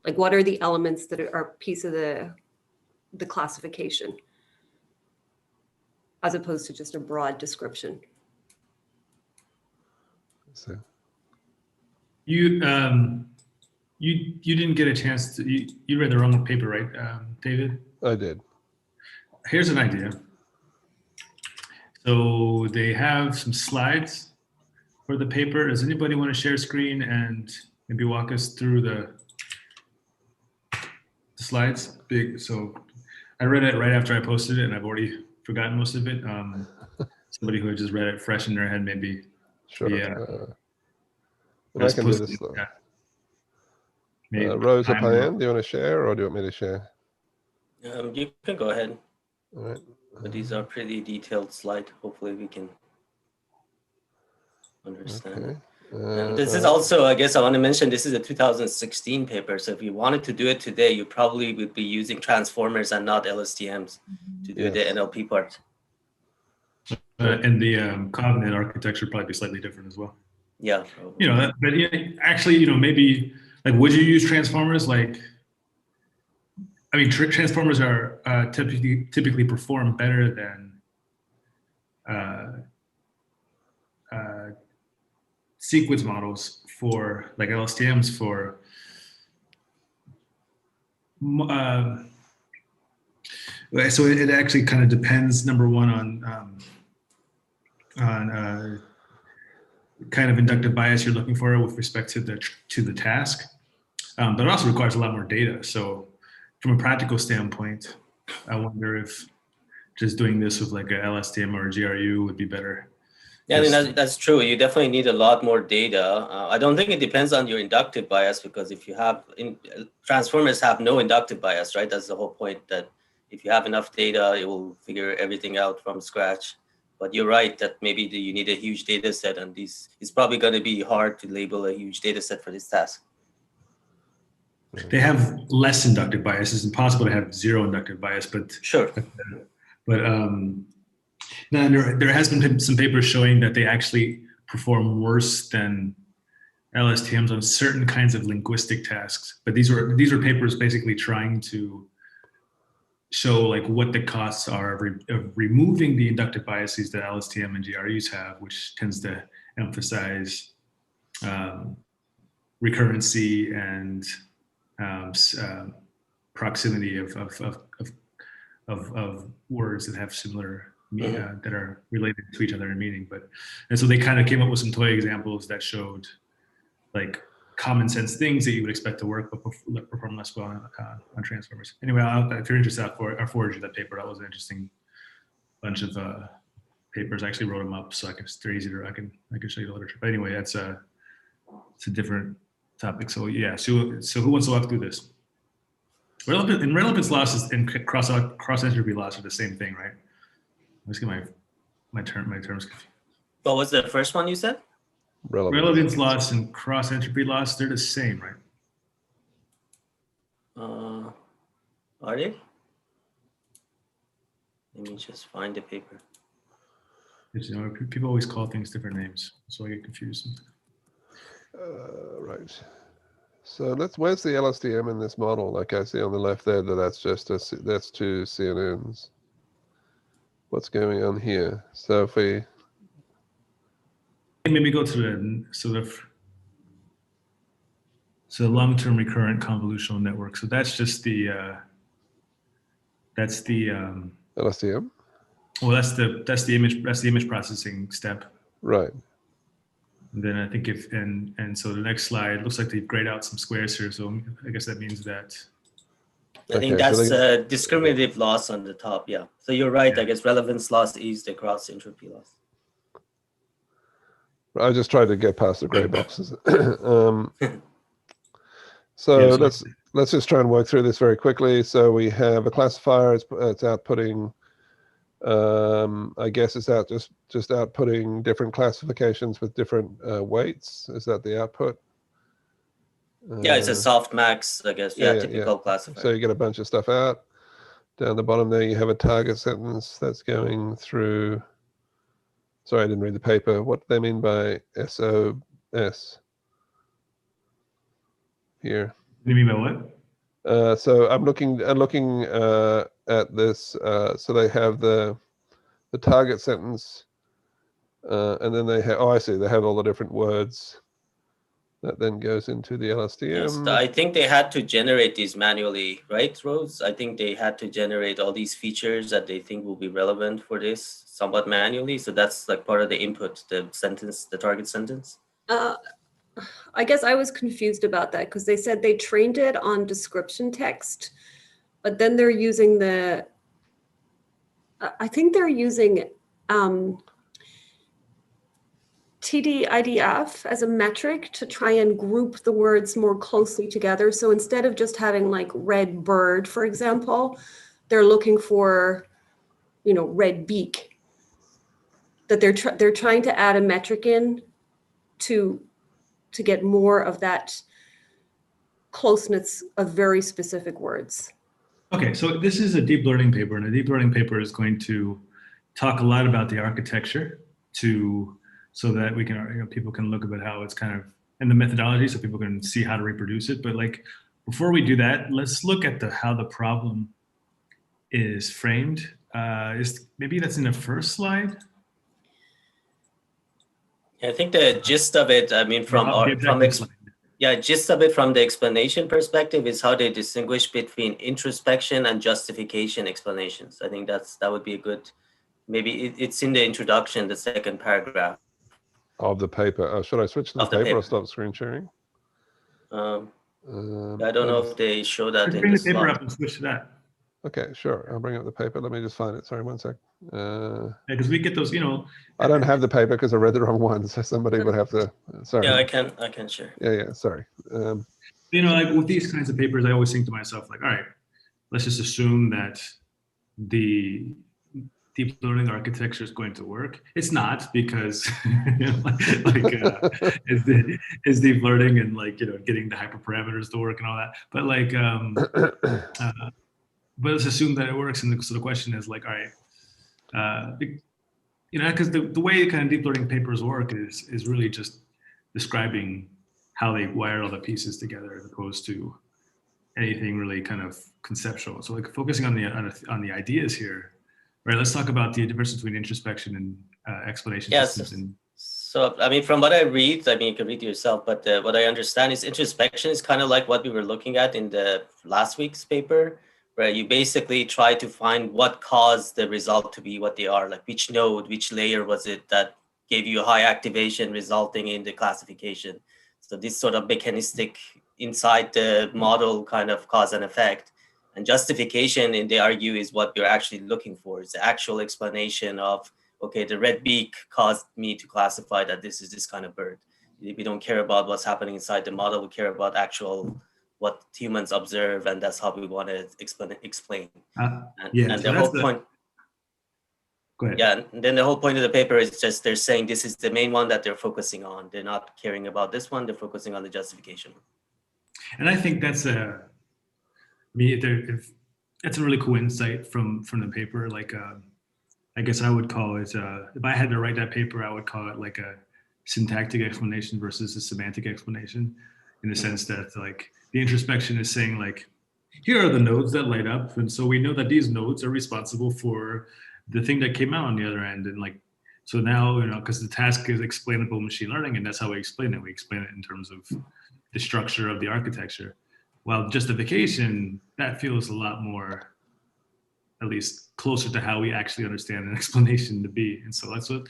Like, what are the elements that are piece of the classification, as opposed to just a broad description? So You didn't get a chance to, you read the wrong paper, right, David? I did. Here's an idea. So they have some slides for the paper. Does anybody want to share screen and maybe walk us through the slides? So I read it right after I posted it, and I've already forgotten most of it. Somebody who had just read it fresh in their head, maybe. Sure. Yeah. And I can do this though. Rose or Payan, do you want to share, or do you want me to share? You can go ahead. All right. But these are pretty detailed slides. Hopefully we can understand. Okay. And this is also, I guess I want to mention, this is a 2016 paper. So if you wanted to do it today, you probably would be using transformers and not LSTMs to do the NLP part. And the covenant architecture would probably be slightly different as well. Yeah. Probably. But actually, maybe, like, would you use transformers? Like, I mean, transformers are typically perform better than sequence models for, like, LSTMs for so it actually kind of depends, number one, on kind of inductive bias you're looking for with respect to the task, but it also requires a lot more data. So from a practical standpoint, I wonder if just doing this with like a LSTM or a GRU would be better. Yeah, I mean, that's true. You definitely need a lot more data. I don't think it depends on your inductive bias, because if you have, transformers have no inductive bias, right? That's the whole point, that if you have enough data, it will figure everything out from scratch. But you're right that maybe you need a huge data set, and it's probably going to be hard to label a huge data set for this task. They have less inductive bias. It's impossible to have zero inductive bias, but sure. But now there has been some papers showing that they actually perform worse than LSTMs on certain kinds of linguistic tasks. But these are papers basically trying to show like what the costs are of removing the inductive biases that LSTM and GRUs have, which tends to emphasize recurrency and proximity of words that have similar that are related to each other in meaning. And so they kind of came up with some toy examples that showed like common sense things that you would expect to work but perform less well on transformers. Anyway, if you're interested, I'll forward you that paper. That was an interesting bunch of papers. I actually wrote them up, so they're easy to I can show you the literature. But anyway, it's a different topic. So yeah, so who wants to walk through this? Relevance losses and cross entropy loss are the same thing, right? Let's get my terms confused. What was the first one you said? Relevance loss and cross entropy loss, they're the same, right? Are they? Let me just find the paper. People always call things different names, so I get confused. Right. So where's the LSTM in this model? Like I see on the left there, that's two CNNs. What's going on here? So if we maybe go to the long-term recurrent convolutional network. So that's just the LSTM. Well, that's the image processing step. Right. And then I think so the next slide looks like they grayed out some squares here. So I guess that means that. I think that's discriminative loss on the top. Yeah. So you're right. Yeah. I guess relevance loss is the cross entropy loss. I just tried to get past the gray boxes. So let's just try and work through this very quickly. So we have a classifier. It's outputting. I guess it's just outputting different classifications with different weights. Is that the output? Yeah, it's a softmax, I guess. Yeah, typical classifier. So you get a bunch of stuff out. Down the bottom there, you have a target sentence that's going through. Sorry, I didn't read the paper. What do they mean by SOS here? You mean by what? So I'm looking at this. So they have the target sentence, and then they have. Oh, I see. They have all the different words that then goes into the Yes, LSTM. I think they had to generate these manually, right, Rose? I think they had to generate all these features that they think will be relevant for this somewhat manually. So that's like part of the input, the sentence, the target sentence. I guess I was confused about that because they said they trained it on description text, but then they're using I think they're using TD-IDF as a metric to try and group the words more closely together. So instead of just having like red bird, for example, they're looking for, red beak. That they're trying to add a metric in to get more of that closeness of very specific words. Okay, so this is a deep learning paper, and a deep learning paper is going to talk a lot about the architecture so that we can, people can look at how it's kind of, and the methodology, so people can see how to reproduce it. But like, before we do that, let's look at how the problem is framed. Maybe that's in the first slide. I think the gist of it, I mean, gist of it from the explanation perspective is how they distinguish between introspection and justification explanations. I think that would be a good, maybe it's in the introduction, the second paragraph. Of the paper. Should I switch to the paper or stop screen sharing? I don't know if they show that in bring the paper slide. up and switch to that. Okay, sure. I'll bring up the paper. Let me just find it. Sorry, one sec. Because we get those, I don't have the paper because I read the wrong one, so somebody would have to. Sorry. Yeah, I can share. Yeah. Sorry. Like with these kinds of papers, I always think to myself, like, all right, let's just assume that the deep learning architecture is going to work. It's not, because it's deep learning and getting the hyperparameters to work and all that. But but let's assume that it works. And so the question is like, all right, because the way kind of deep learning papers work is really just describing how they wire all the pieces together, as opposed to anything really kind of conceptual. So like focusing on the ideas here. Right, let's talk about the difference between introspection and explanation systems. So, I mean, from what I read, I mean, you can read it yourself, but what I understand is introspection is kind of like what we were looking at in the last week's paper, where you basically try to find what caused the result to be what they are, like which node, which layer was it that gave you a high activation resulting in the classification. So this sort of mechanistic inside the model kind of cause and effect. And justification, and they argue, is what we're actually looking for. It's the actual explanation of, okay, the red beak caused me to classify that this is this kind of bird. We don't care about what's happening inside the model. We care about what humans observe, and that's how we want to explain. And the whole point. Go ahead. Yeah, and then the whole point of the paper is just they're saying this is the main one that they're focusing on. They're not caring about this one. They're focusing on the justification. And I think that's that's a really cool insight from the paper. Like, I guess I would call it, if I had to write that paper, I would call it like a syntactic explanation versus a semantic explanation, in the sense that like the introspection is saying like, here are the nodes that light up. And so we know that these nodes are responsible for the thing that came out on the other end. And like, so now, because the task is explainable machine learning, and that's how we explain it. We explain it in terms of the structure of the architecture. While justification, that feels a lot more, at least closer to how we actually understand an explanation to be. And so for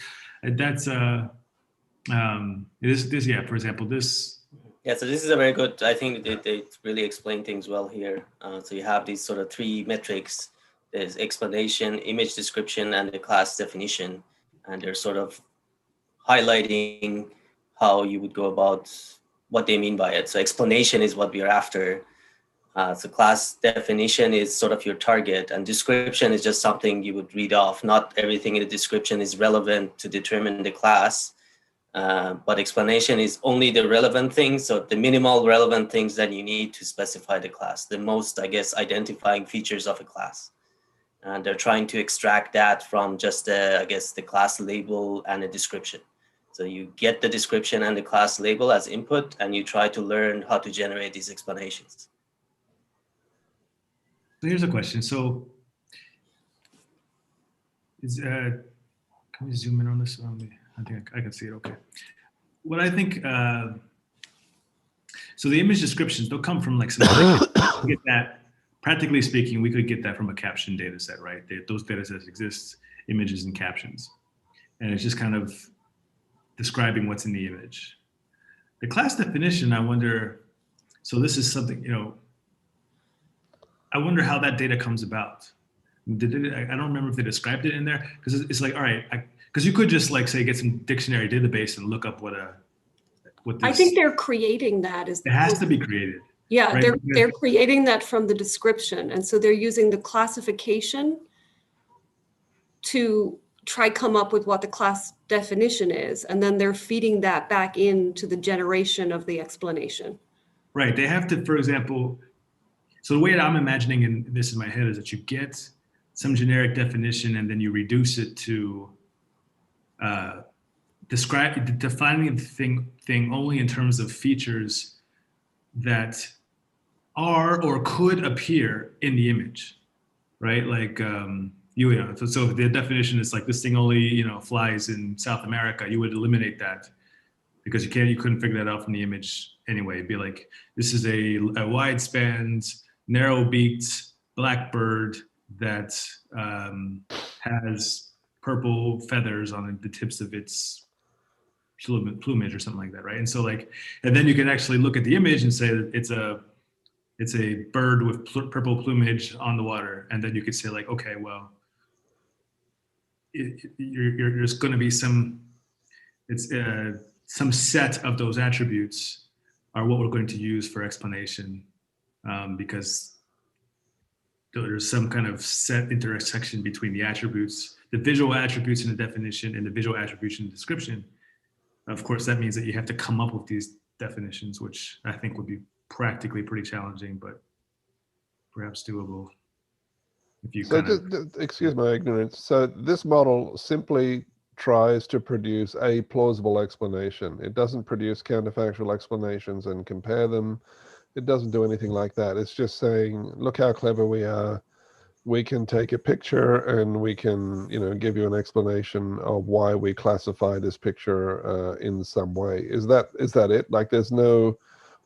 example, this. Yeah, so this is a very good, I think they really explain things well here. So you have these sort of three metrics. There's explanation, image description, and the class definition. And they're sort of highlighting how you would go about what they mean by it. So explanation is what we're after. So class definition is sort of your target, and description is just something you would read off. Not everything in the description is relevant to determine the class, but explanation is only the relevant things. So the minimal relevant things that you need to specify the class, the most, I guess, identifying features of a class. And they're trying to extract that from just, the class label and a description. So you get the description and the class label as input, and you try to learn how to generate these explanations. So here's a question. So can we zoom in on this? I think I can see it okay. What I think, so the image descriptions, they'll come from like some, get that, practically speaking, we could get that from a caption data set, right? Those data sets exist, images and captions. And it's just kind of describing what's in the image. The class definition, I wonder, so this is something, you know, I wonder how that data comes about. I don't remember if they described it in there, because it's like, all right, because you could just like say, get some dictionary database and look up what this, I think they're creating that. It has to be created. Yeah, right? they're creating that from the description. And so they're using the classification to try come up with what the class definition is. And then they're feeding that back into the generation of the explanation. Right, they have to, for example, so the way that I'm imagining this in my head is that you get some generic definition and then you reduce it to defining the thing only in terms of features that are or could appear in the image, right? Like, you know, so if the definition is like this thing only, you know, flies in South America, you would eliminate that because you couldn't figure that out from the image anyway. It'd be like, this is a wide-spanned, narrow-beaked blackbird that has purple feathers on the tips of its plumage or something like that, right? And so like, and then you can actually look at the image and say that it's a bird with purple plumage on the water, and then you could say like, okay, well, there's going to be some set of those attributes are what we're going to use for explanation, because there's some kind of set intersection between the attributes, the visual attributes in the definition and the visual attribution in the description. Of course, that means that you have to come up with these definitions, which I think would be practically pretty challenging, but perhaps doable. If you So excuse my ignorance. So this model simply tries to produce a plausible explanation. It doesn't produce counterfactual explanations and compare them. It doesn't do anything like that. It's just saying, look how clever we are. We can take a picture and we can, you know, give you an explanation of why we classify this picture in some way. Is that it? Like, there's no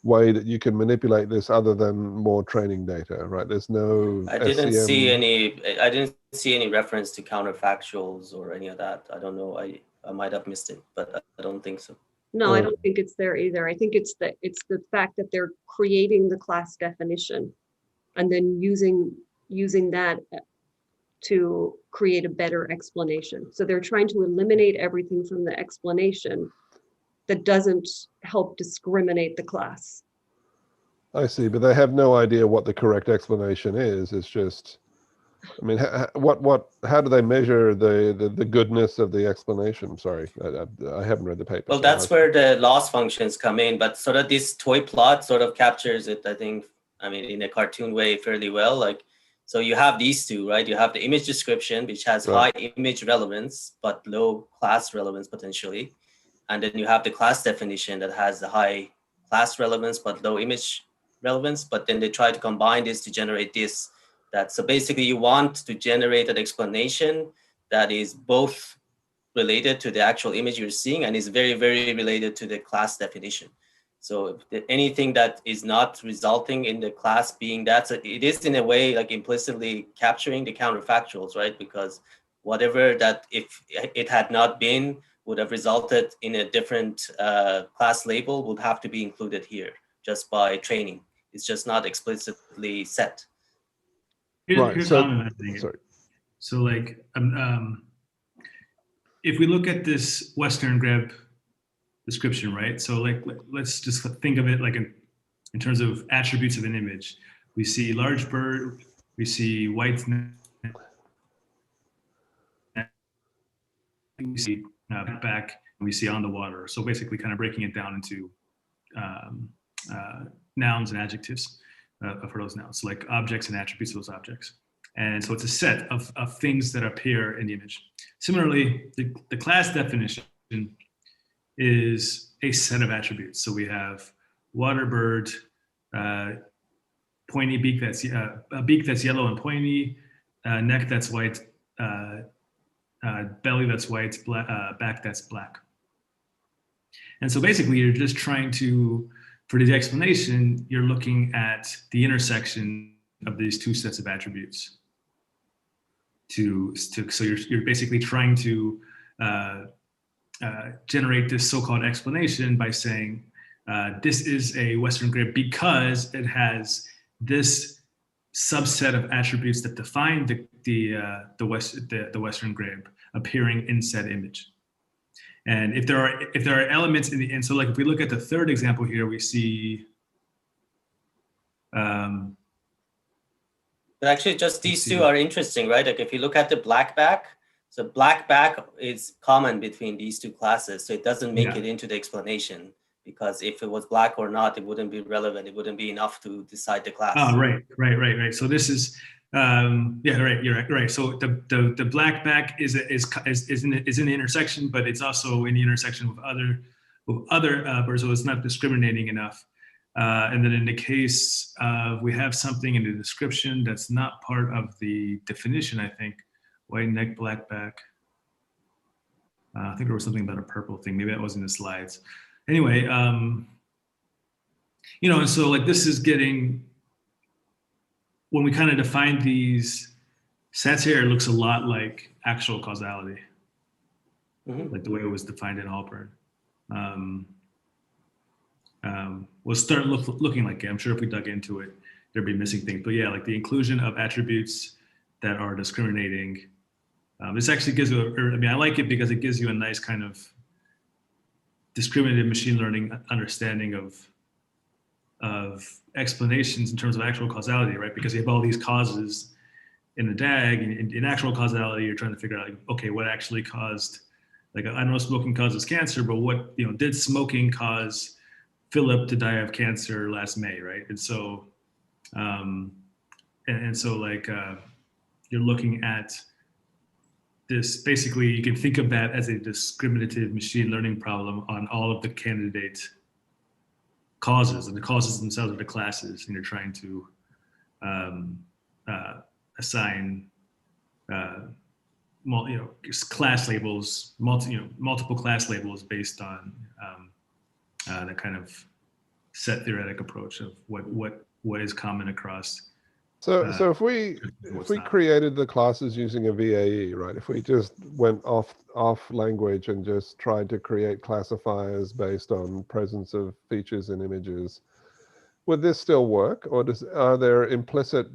way that you can manipulate this other than more training data, right? There's no I didn't see any reference to counterfactuals or any of that. I don't know. I might have missed it, but I don't think so. No, I don't think it's there either. I think it's the fact that they're creating the class definition and then using that to create a better explanation. So they're trying to eliminate everything from the explanation that doesn't help discriminate the class. I see, but they have no idea what the correct explanation is. It's just, I mean, how do they measure the goodness of the explanation? Sorry, I haven't read the paper. Well, that's where the loss functions come in, but sort of this toy plot sort of captures it, I think, I mean, in a cartoon way fairly well. Like, so you have these two, right? You have the image description, which has high image relevance, but low class relevance potentially. And then you have the class definition that has the high class relevance, but low image relevance. But then they try to combine this to generate this. So basically you want to generate an explanation that is both related to the actual image you're seeing and is very, very related to the class definition. So anything that is not resulting in the class being that, so it is in a way like implicitly capturing the counterfactuals, right? Because whatever that, if it had not been, would have resulted in a different class label would have to be included here just by training. It's just not explicitly set. Here's how I'm imagining it. So like, if we look at this Western grep description, right? So like, let's just think of it like in terms of attributes of an image. We see large bird, we see white, we see back, and we see on the water. So basically kind of breaking it down into nouns and adjectives for those nouns, so like objects and attributes of those objects. And so it's a set of things that appear in the image. Similarly, the class definition is a set of attributes. So we have water bird, pointy beak that's a beak that's yellow and pointy, neck that's white, belly that's white, back that's black. And so basically, you're just trying to, for the explanation, you're looking at the intersection of these two sets of attributes. So you're basically trying to generate this so-called explanation by saying this is a Western grib because it has this subset of attributes that define the Western grib appearing in said image. And if there are elements in the, and so like if we look at the third example here, we see. But actually, just these two are interesting, right? Like if you look at the black back, so black back is common between these two classes, so it doesn't make it into the explanation, because if it was black or not, it wouldn't be relevant. It wouldn't be enough to decide the class. Oh, right. So this is, yeah, right. You're right. So the black back is in the intersection, but it's also in the intersection with other birds, so it's not discriminating enough. And then in the case of, we have something in the description that's not part of the definition, I think, white neck, black back. I think there was something about a purple thing. Maybe that was in the slides. Anyway, you know, and so like this is getting, when we kind of define these sets here, it looks a lot like actual causality, like the way it was defined in Halpern. We'll start looking like it. I'm sure if we dug into it, there'd be missing things. But yeah, like the inclusion of attributes that are discriminating. This actually gives you, I mean, I like it because it gives you a nice kind of discriminative machine learning understanding of explanations in terms of actual causality, right? Because you have all these causes in the DAG, and in actual causality, you're trying to figure out, like, okay, what actually caused, like, I know smoking causes cancer, but what, you know, did smoking cause Philip to die of cancer last May, right? And so, and so like, you're looking at this, basically, you can think of that as a discriminative machine learning problem on all of the candidate causes, and the causes themselves are the classes, and you're trying to assign, class labels, multiple class labels based on the kind of set theoretic approach of what is common across. So if we created the classes using a VAE, right? If we just went off language and just tried to create classifiers based on presence of features in images, would this still work, or are there implicit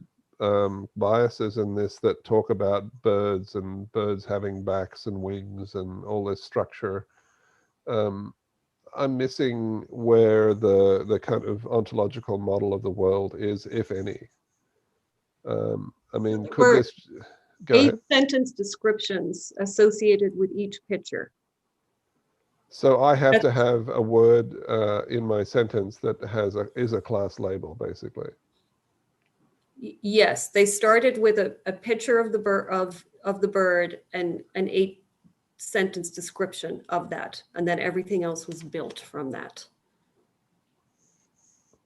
biases in this that talk about birds and birds having backs and wings and all this structure? I'm missing where the kind of ontological model of the world is, if any. I mean, could this go ahead? 8-sentence descriptions associated with each picture. So I have to have a word in my sentence that is a class label, basically. Yes, they started with a picture of the bird and an 8-sentence description of that, and then everything else was built from that.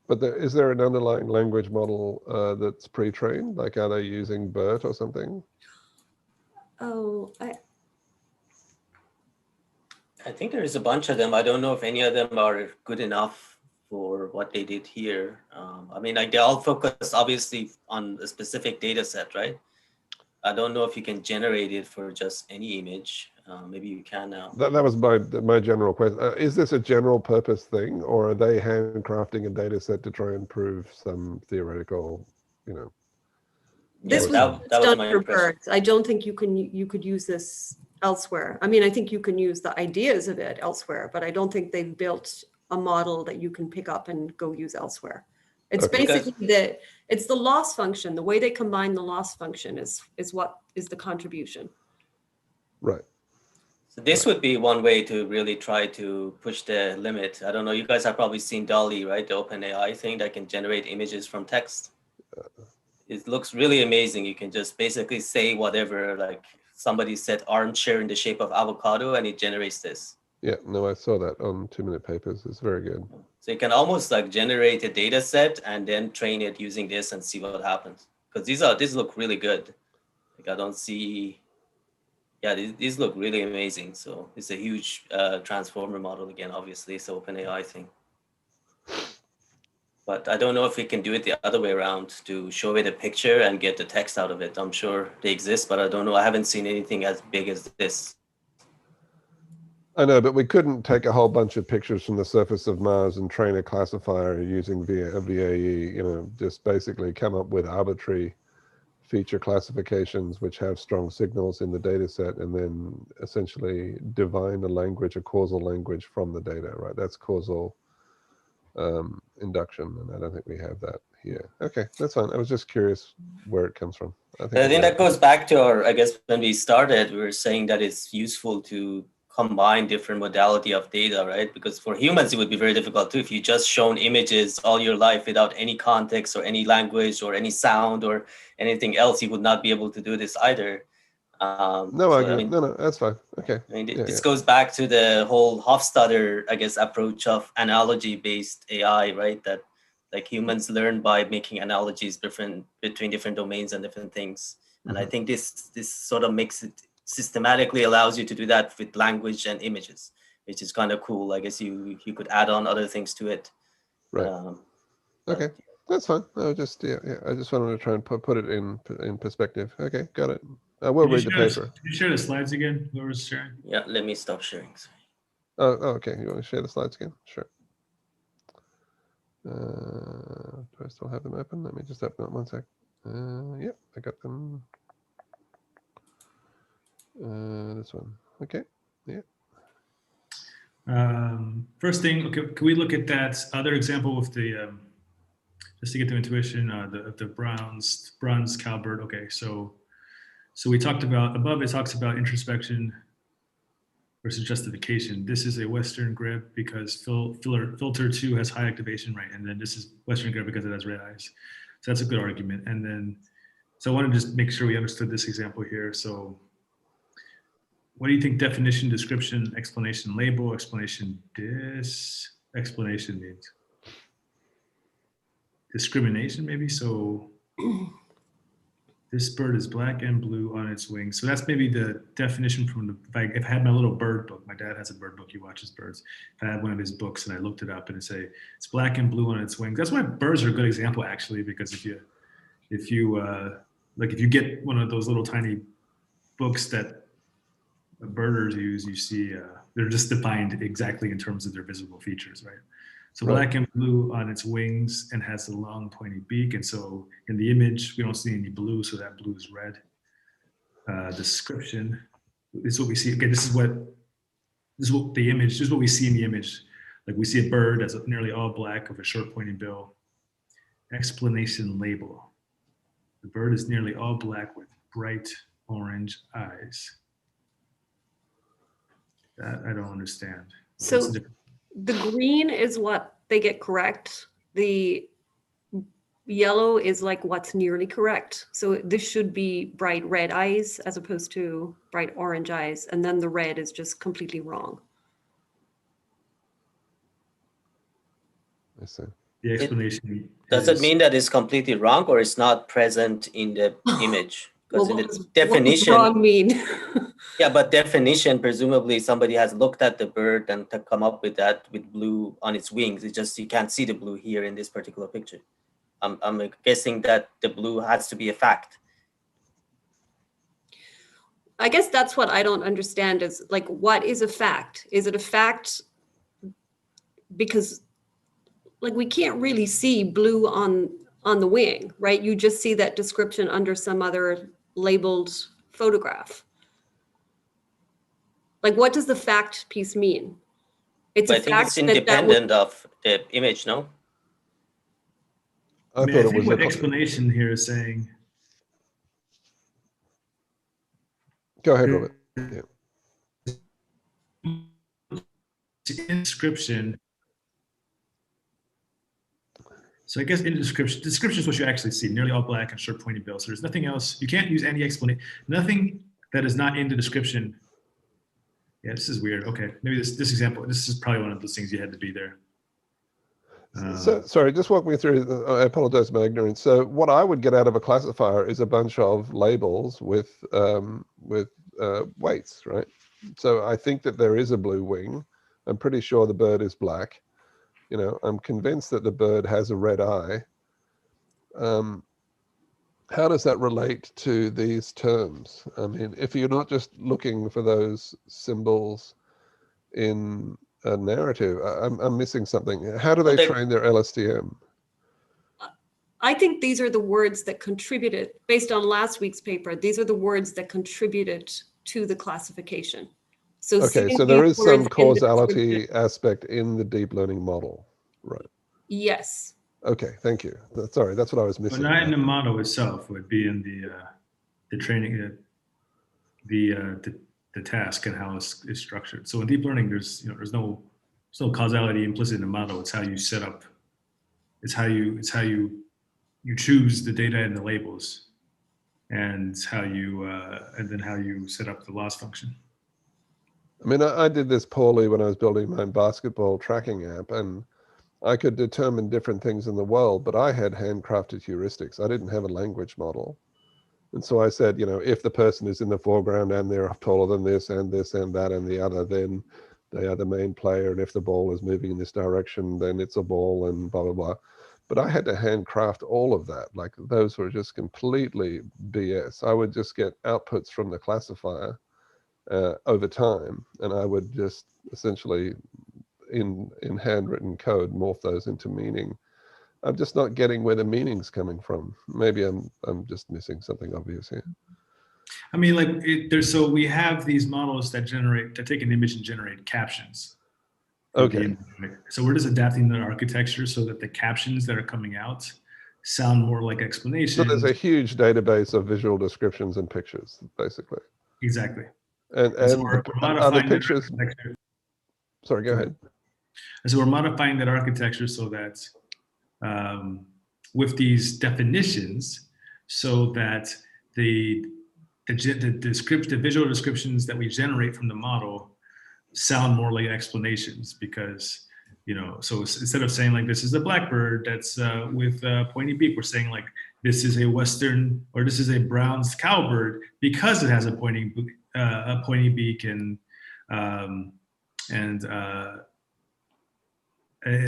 But is there an underlying language model that's pre-trained? Like, are they using BERT or something? Oh, I think there is a bunch of them. I don't know if any of them are good enough for what they did here. I mean, like, they all focus obviously on a specific data set, right? I don't know if you can generate it for just any image. Maybe you can now. That was my general question. Is this a general purpose thing, or are they handcrafting a data set to try and prove some theoretical, you know? This was done for birds. I don't think you could use this elsewhere. I mean, I think you can use the ideas of it elsewhere, but I don't think they've built a model that you can pick up and go use elsewhere. It's basically it's the loss function. The way they combine the loss function is what is the contribution. Right. So this would be one way to really try to push the limit. I don't know, you guys have probably seen DALL-E, right? The OpenAI thing that can generate images from text. It looks really amazing. You can just basically say whatever, like somebody said armchair in the shape of avocado, and it generates this. Yeah, no, I saw that on 2-minute papers. It's very good. So you can almost like generate a data set and then train it using this and see what happens. Because these look really good. Like I don't see, yeah, these look really amazing. So it's a huge transformer model again, obviously, it's an OpenAI thing. But I don't know if we can do it the other way around to show it a picture and get the text out of it. I'm sure they exist, but I don't know. I haven't seen anything as big as this. I know, but we couldn't take a whole bunch of pictures from the surface of Mars and train a classifier using VAE, just basically come up with arbitrary feature classifications which have strong signals in the data set and then essentially divine a causal language from the data, right? That's causal induction, and I don't think we have that here. Okay, that's fine. I was just curious where it comes from. I think that goes back to our, I guess, when we started, we were saying that it's useful to combine different modality of data, right? Because for humans, it would be very difficult too. If you just shown images all your life without any context or any language or any sound or anything else, you would not be able to do this either. No, I agree. I mean, no, that's fine. Okay. I mean, this goes back to the whole Hofstadter, I guess, approach of analogy-based AI, right? That like humans learn by making analogies between different domains and different things. And I think this sort of makes it systematically allows you to do that with language and images, which is kind of cool. I guess you could add on other things to it. Right. Okay, that's fine. I just I just wanted to try and put it in perspective. Okay, got it. I will read the paper. Can you share the slides again? Whoever's sharing. Yeah, let me stop sharing. Oh, okay. You want to share the slides again? Sure. Do I still have them open? Let me just open it 1 sec. Yep, I got them. This one. Okay. Yeah. First thing, okay, can we look at that other example with the just to get the intuition, the bronze cowbird. Okay, so we talked about above. It talks about introspection versus justification. This is a Western grip because filter 2 has high activation rate, and then this is Western grip because it has red eyes. So that's a good argument. And then, so I want to just make sure we understood this example here. So what do you think definition, description, explanation, label, explanation, explanation means? Discrimination, maybe? So this bird is black and blue on its wings. So that's maybe the definition from the, if I had my little bird book, my dad has a bird book, he watches birds. If I had one of his books and I looked it up and it say, it's black and blue on its wings. That's why birds are a good example actually, because if you get one of those little tiny books that birders use, you see they're just defined exactly in terms of their visible features, right? So black and blue on its wings and has a long pointy beak. And so in the image, we don't see any blue, so that blue is red. Description, this is what we see. Okay, this is what the image, this is what we see in the image. Like we see a bird that's nearly all black with a short pointy bill. Explanation label. The bird is nearly all black with bright orange eyes. That I don't understand. So the green is what they get correct. The yellow is like what's nearly correct. So this should be bright red eyes as opposed to bright orange eyes. And then the red is just completely wrong. I see. The explanation. Does it mean that it's completely wrong or it's not present in the image? Because in the definition, what does wrong mean? yeah, but definition, presumably somebody has looked at the bird and to come up with that with blue on its wings. It's just you can't see the blue here in this particular picture. I'm guessing that the blue has to be a fact. I guess that's what I don't understand is like, what is a fact? Is it a fact because like we can't really see blue on the wing, right? You just see that description under some other labeled photograph. Like, what does the fact piece mean? It's but I think it's independent of the image, no? I mean, I think what explanation here is saying. Go ahead, Robert. Yeah. Inscription. So I guess in description is what you actually see, nearly all black and short pointy bill. So there's nothing else. You can't use any explanation. Nothing that is not in the description Yeah, this is weird. Okay, maybe this example, this is probably one of those things you had to be there. So, sorry, just walk me through. I apologize for my ignorance. So what I would get out of a classifier is a bunch of labels with weights, right? So I think that there is a blue wing. I'm pretty sure the bird is black. You know, I'm convinced that the bird has a red eye. How does that relate to these terms? I mean, if you're not just looking for those symbols in a narrative, I'm missing something. How do they train their LSTM? I think these are the words that contributed, based on last week's paper, these are the words that contributed to the classification. So okay, so there is some causality aspect in the deep learning model, right? Yes. Okay, thank you. Sorry, that's what I was missing. But not in the model itself, would be in the training, the task and how it's structured. So in deep learning, there's no causality implicit in the model. It's how you set up. It's how you choose the data and the labels, and then how you set up the loss function. I mean, I did this poorly when I was building my basketball tracking app, and I could determine different things in the world, but I had handcrafted heuristics. I didn't have a language model. And so I said, if the person is in the foreground and they're taller than this and that and the other, then they are the main player. And if the ball is moving in this direction, then it's a ball and blah, blah, blah. But I had to handcraft all of that. Like those were just completely BS. I would just get outputs from the classifier over time, and I would just essentially in handwritten code morph those into meaning. I'm just not getting where the meaning's coming from. Maybe I'm just missing something obvious here. I mean, so we have these models that take an image and generate captions. Okay. So we're just adapting the architecture so that the captions that are coming out sound more like explanations. So there's a huge database of visual descriptions and pictures, basically. Exactly. And so we're are the pictures? Sorry, go ahead. And so we're modifying that architecture so that with these definitions, so that the visual descriptions that we generate from the model sound more like explanations, because so instead of saying like this is a blackbird that's with a pointy beak, we're saying like this is a western, or this is a brown cowbird because it has a pointy beak and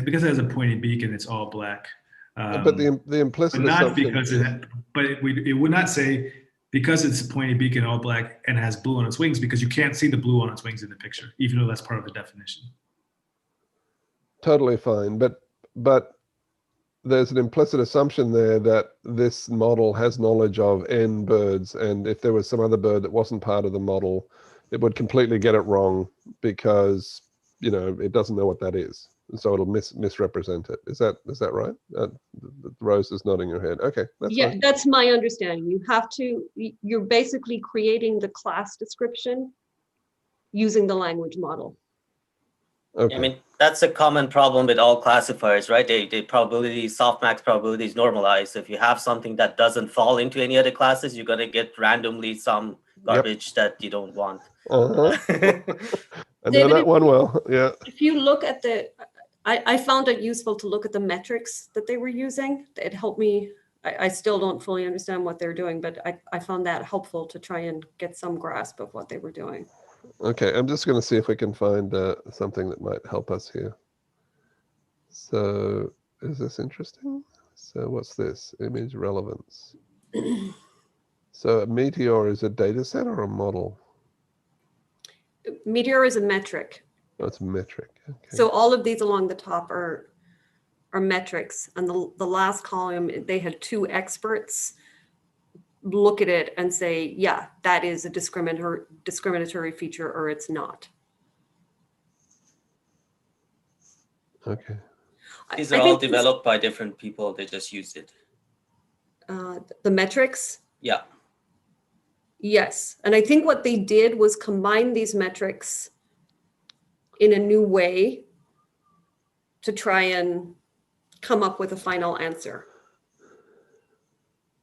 because it has a pointy beak and it's all black. But the implicit but not assumption because is, it would not say because it's a pointy beak and all black and has blue on its wings, because you can't see the blue on its wings in the picture, even though that's part of the definition. Totally fine, but there's an implicit assumption there that this model has knowledge of N birds, and if there was some other bird that wasn't part of the model, it would completely get it wrong because it doesn't know what that is, and so it'll misrepresent it. Is that right? Rose is nodding her head. Okay, that's fine. That's my understanding. You're basically creating the class description using the language model. Okay. I mean, that's a common problem with all classifiers, right? The probabilities, softmax probabilities normalize. So if you have something that doesn't fall into any other classes, you're going to get randomly some garbage that you don't want. I know that one well. Yeah. If you look at I found it useful to look at the metrics that they were using. It helped me. I still don't fully understand what they're doing, but I found that helpful to try and get some grasp of what they were doing. Okay, I'm just going to see if we can find something that might help us here. So, is this interesting? So, what's this? Image relevance. So, a meteor is a data set or a model? Meteor is a metric. Oh, it's a metric. Okay. So all of these along the top are metrics, and the last column, they had two experts look at it and say, yeah, that is a discriminatory feature, or it's not. Okay. These are all developed by different people. They just used it. The metrics? Yeah. Yes. And I think what they did was combine these metrics in a new way to try and come up with a final answer,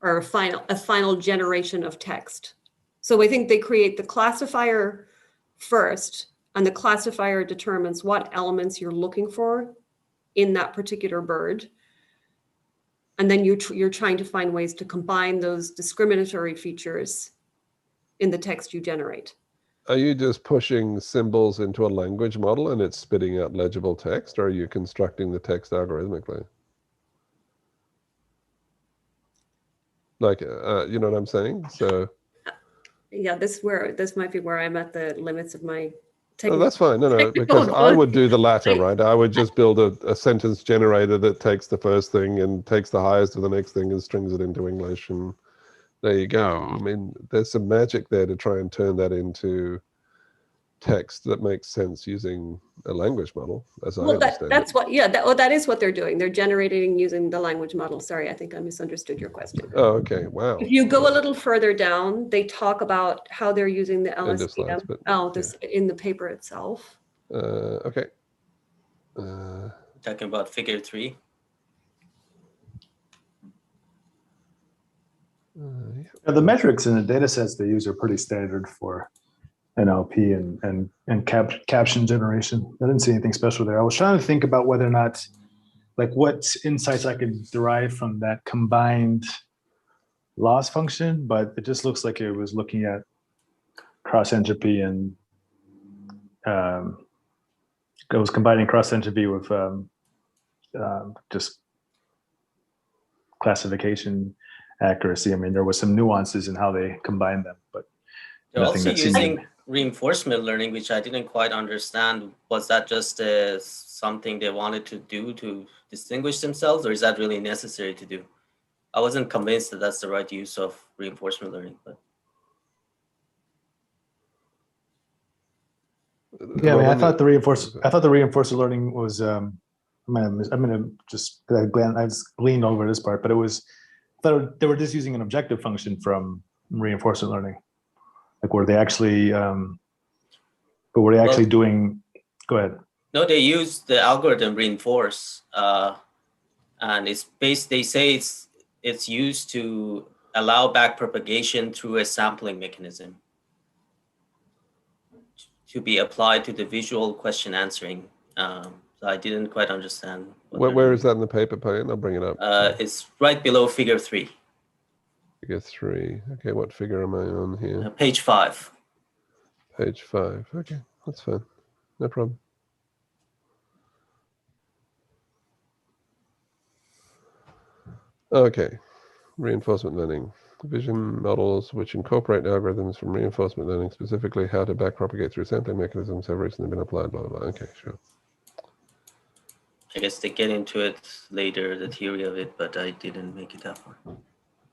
or a final generation of text. So I think they create the classifier first, and the classifier determines what elements you're looking for in that particular bird. And then you're trying to find ways to combine those discriminatory features in the text you generate. Are you just pushing symbols into a language model and it's spitting out legible text, or are you constructing the text algorithmically? Like, you know what I'm saying? So Yeah, this might be where I'm at the limits of my oh, technical. that's fine. No, because I would do the latter, right? I would just build a sentence generator that takes the first thing and takes the highest of the next thing and strings it into English, and there you go. I mean, there's some magic there to try and turn that into text that makes sense using a language model, as I understand That's it. what, yeah, that is what they're doing. They're generating using the language model. Sorry, I think I misunderstood your question. Oh, okay. Wow. If you go a little further down, they talk about how they're using the End of slides, LSTM but in the paper itself. Okay. Talking about figure 3. Yeah, the metrics and the data sets they use are pretty standard for NLP and caption generation. I didn't see anything special there. I was trying to think about whether or not, like, what insights I could derive from that combined loss function, but it just looks like it was looking at cross entropy and it was combining cross entropy with just classification accuracy. I mean, there was some nuances in how they combined them, but They're nothing also that seemed using reinforcement learning, which I didn't quite understand. Was that just something they wanted to do to distinguish themselves, or is that really necessary to do? I wasn't convinced that that's the right use of reinforcement learning, but. yeah, I mean, I thought the reinforcement learning was. I'm gonna just I just gleaned over this part, but it was. I thought they were just using an objective function from reinforcement learning, like were they actually, but were they actually doing? Go ahead. No, they use the algorithm reinforce, and it's based. They say it's used to allow backpropagation through a sampling mechanism to be applied to the visual question answering. So I didn't quite understand. Where is that in the paper, Payne? I'll bring it up. It's right below figure 3. Figure 3. Okay, what figure am I on here? Page 5. Page 5. Okay, that's fine. No problem. Okay, reinforcement learning. Vision models which incorporate algorithms from reinforcement learning, specifically how to backpropagate through sampling mechanisms, have recently been applied, blah, blah, blah. Okay, sure. I guess they get into it later, the theory of it, but I didn't make it that far.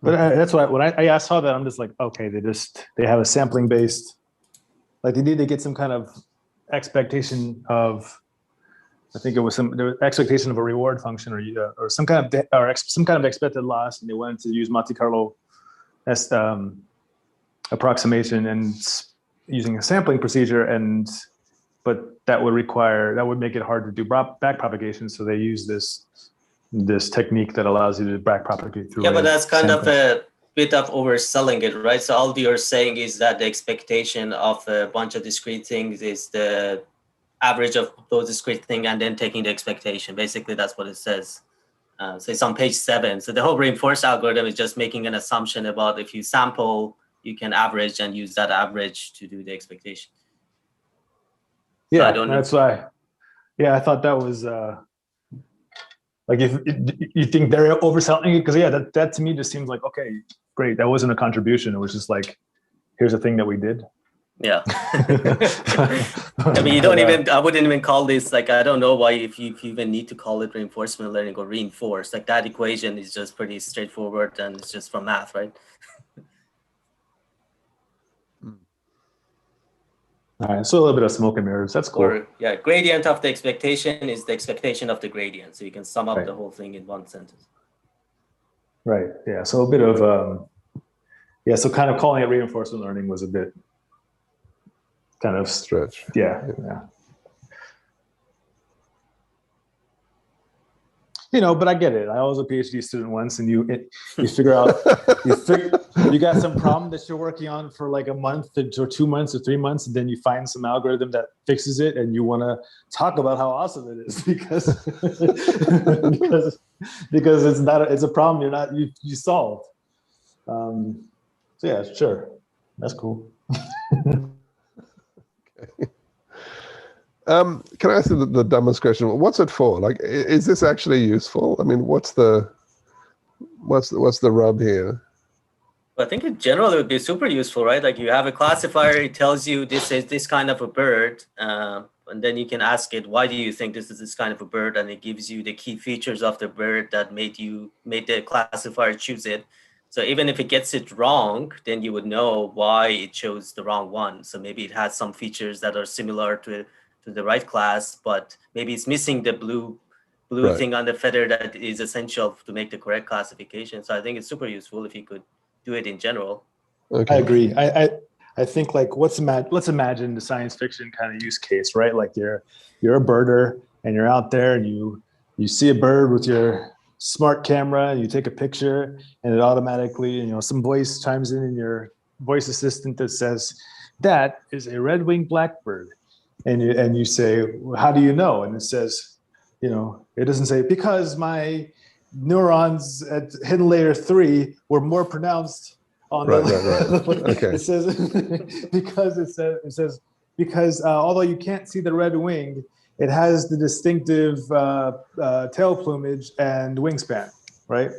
But that's why when I saw that, I'm just like, okay, they have a sampling based, like they need to get some kind of expectation of, I think it was the expectation of a reward function or some kind of expected loss, and they wanted to use Monte Carlo as approximation and using a sampling procedure, but that would make it hard to do back propagation. So they use this technique that allows you to back propagate through. Yeah, but that's kind of a bit of overselling it, right? So all you're saying is that the expectation of a bunch of discrete things is the average of those discrete things and then taking the expectation. Basically, that's what it says. So it's on page 7. So the whole reinforced algorithm is just making an assumption about if you sample, you can average and use that average to do the expectation. Yeah, so that's why. Yeah, I thought that was like if you think they're overselling it, because yeah, that to me just seems like, okay, great. That wasn't a contribution. It was just like, here's a thing that we did. Yeah. I mean, I wouldn't even call this, like, I don't know why if you even need to call it reinforcement learning or reinforce. Like that equation is just pretty straightforward and it's just from math, right? All right, so a little bit of smoke and mirrors. That's cool. Or, yeah, gradient of the expectation is the expectation of the gradient. So you can sum up the whole thing in one sentence. Right, yeah, so a bit of, so kind of calling it reinforcement learning was a bit kind of stretch. Yeah. but I get it. I was a PhD student once, and you figure out you got some problem that you're working on for like a month or 2 months or 3 months, and then you find some algorithm that fixes it, and you want to talk about how awesome it is because because it's a problem you solved. So yeah, sure, that's cool. Can I ask the dumbest question? What's it for? Like, is this actually useful? I mean, what's the rub here? I think in general it would be super useful, right? Like you have a classifier, it tells you this is this kind of a bird, and then you can ask it, why do you think this is this kind of a bird? And it gives you the key features of the bird that made the classifier choose it. So even if it gets it wrong, then you would know why it chose the wrong one. So maybe it has some features that are similar to the right class, but maybe it's missing the blue Right. thing on the feather that is essential to make the correct classification. So I think it's super useful if you could do it in general. Okay. I agree. I think like let's imagine the science fiction kind of use case, right? Like you're a birder and you're out there and you see a bird with your smart camera and you take a picture and it automatically, some voice chimes in your voice assistant that says, that is a red-winged blackbird. And you say, well, how do you know? And it says, it doesn't say, because my neurons at hidden layer 3 were more pronounced on Right. Okay. It says because although you can't see the red wing, it has the distinctive tail plumage and wingspan, right?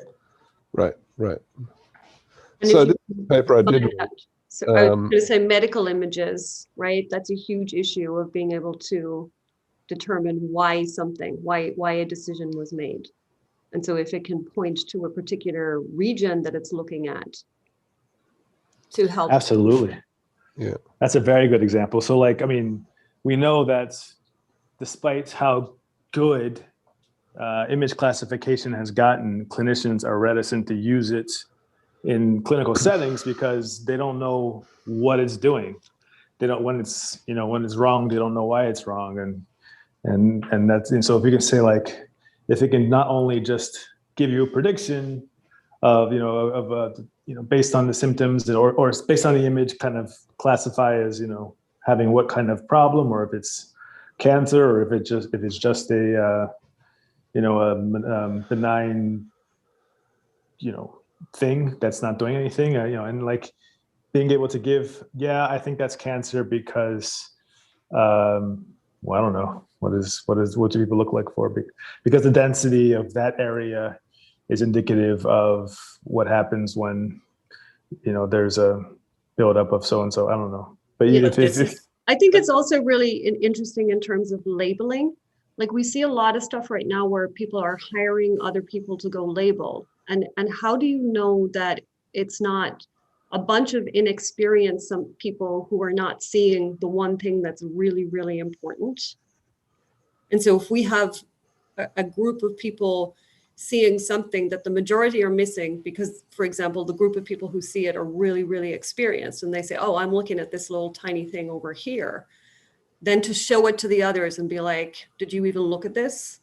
Right. And So if you this paper I did. So I was going to say medical images, right? That's a huge issue of being able to determine why a decision was made. And so if it can point to a particular region that it's looking at to help. Absolutely. Yeah. That's a very good example. So we know that despite how good image classification has gotten, clinicians are reticent to use it in clinical settings because they don't know what it's doing. They don't, when it's wrong, they don't know why it's wrong. And so if you can say if it can not only just give you a prediction of based on the symptoms or based on the image, kind of classify as having what kind of problem, or if it's cancer, or if it's just a benign thing that's not doing anything, and being able to give, I think that's cancer because I don't know what do people look like for, because the density of that area is indicative of what happens when there's a buildup of so and so. I don't know, but I think it's also really interesting in terms of labeling. Like we see a lot of stuff right now where people are hiring other people to go label, and how do you know that it's not a bunch of inexperienced some people who are not seeing the one thing that's really, really important? And so if we have a group of people seeing something that the majority are missing, because, for example, the group of people who see it are really, really experienced, and they say, oh, I'm looking at this little tiny thing over here, then to show it to the others and be like, did you even look at this?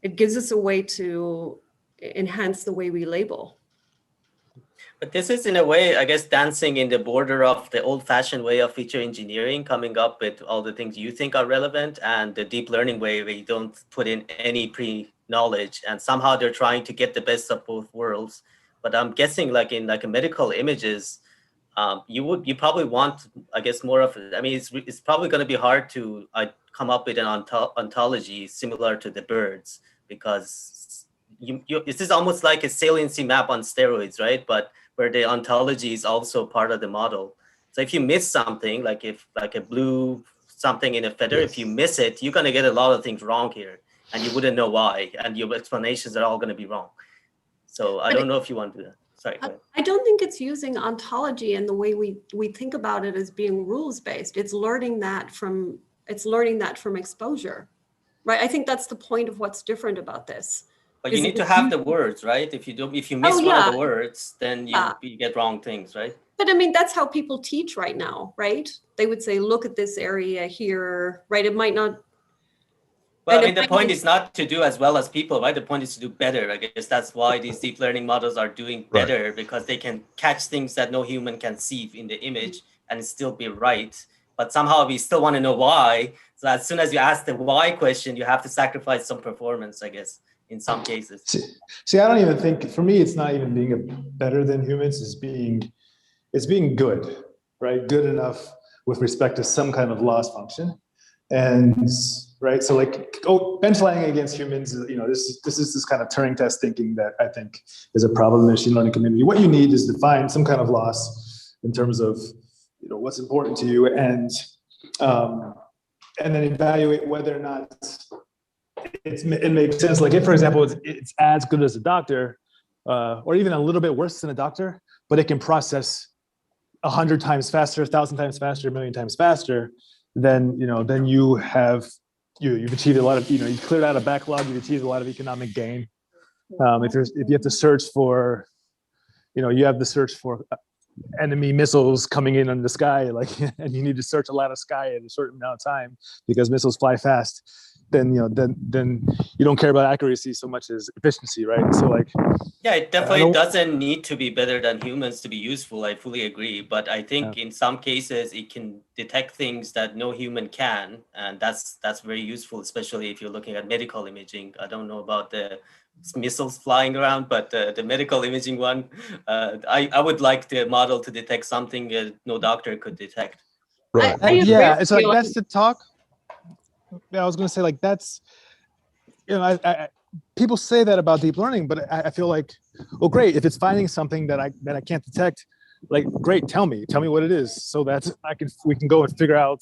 It gives us a way to enhance the way we label. But this is, in a way, I guess, dancing in the border of the old-fashioned way of feature engineering, coming up with all the things you think are relevant, and the deep learning way where you don't put in any pre-knowledge, and somehow they're trying to get the best of both worlds. But I'm guessing, in a medical images, you probably want, I guess, more of. I mean, it's probably going to be hard to come up with an ontology similar to the birds, because this is almost like a saliency map on steroids, right? But where the ontology is also part of the model. So if you miss something, like a blue something in a feather, Yes. if you miss it, you're going to get a lot of things wrong here, and you wouldn't know why, and your explanations are all going to be wrong. So I don't know if you want to do that. Sorry. I don't think it's using ontology in the way we think about it as being rules-based. It's learning that from exposure, right? I think that's the point of what's different about this. But you need to have the words, right? If you miss one of the words, then you get wrong things, right? But I mean, that's how people teach right now, right? They would say, look at this area here, right? It might not, Well, I And mean, the if point is not to do as well as people, right? The point is to do better. I guess that's why these deep learning models are doing Right. better, because they can catch things that no human can see in the image and still be right. But somehow we still want to know why. So as soon as you ask the why question, you have to sacrifice some performance, I guess, in some cases. See, I don't even think, for me, it's not even being better than humans, it's being good, right? Good enough with respect to some kind of loss function. And right, so like benchlining against humans, this is this kind of Turing test thinking that I think is a problem in the machine learning community. What you need is to find some kind of loss in terms of what's important to you, and then evaluate whether or not it makes sense. Like if, for example, it's as good as a doctor, or even a little bit worse than a doctor, but it can process 100 times faster, 1,000 times faster, 1,000,000 times faster, then you've achieved a lot of, you've cleared out a backlog, you've achieved a lot of economic gain. If you have to search for, you have to search for enemy missiles coming in the sky, and you need to search a lot of sky at a certain amount of time because missiles fly fast, then you don't care about accuracy so much as efficiency, right? So yeah, it definitely doesn't need to be better than humans to be useful. I fully agree, but I think in some cases it can detect things that no human can, and that's very useful, especially if you're looking at medical imaging. I don't know about the missiles flying around, but the medical imaging one, I would like the model to detect something no doctor could detect. Right. Yeah, it's like that's the talk. Yeah, I was going to say that's, I people say that about deep learning, but I feel like, well, great, if it's finding something that I can't detect, great, tell me what it is, so that we can go and figure out.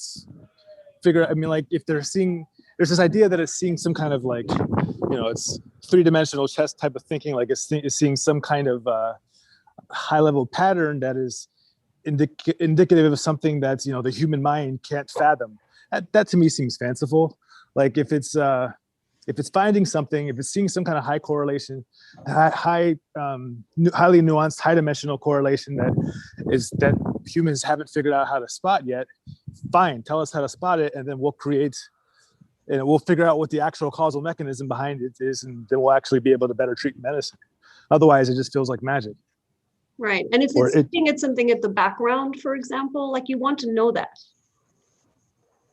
I mean, if there's this idea that it's seeing some kind of it's three-dimensional chess type of thinking, it's seeing some kind of high-level pattern that is indicative of something that's the human mind can't fathom. That to me seems fanciful. If it's finding something, if it's seeing some kind of high correlation, highly nuanced, high-dimensional correlation that humans haven't figured out how to spot yet, fine, tell us how to spot it, and then we'll figure out what the actual causal mechanism behind it is, and then we'll actually be able to better treat medicine. Otherwise, it just feels like magic. Right, and if it's looking at something at the background, for example, you want to know that.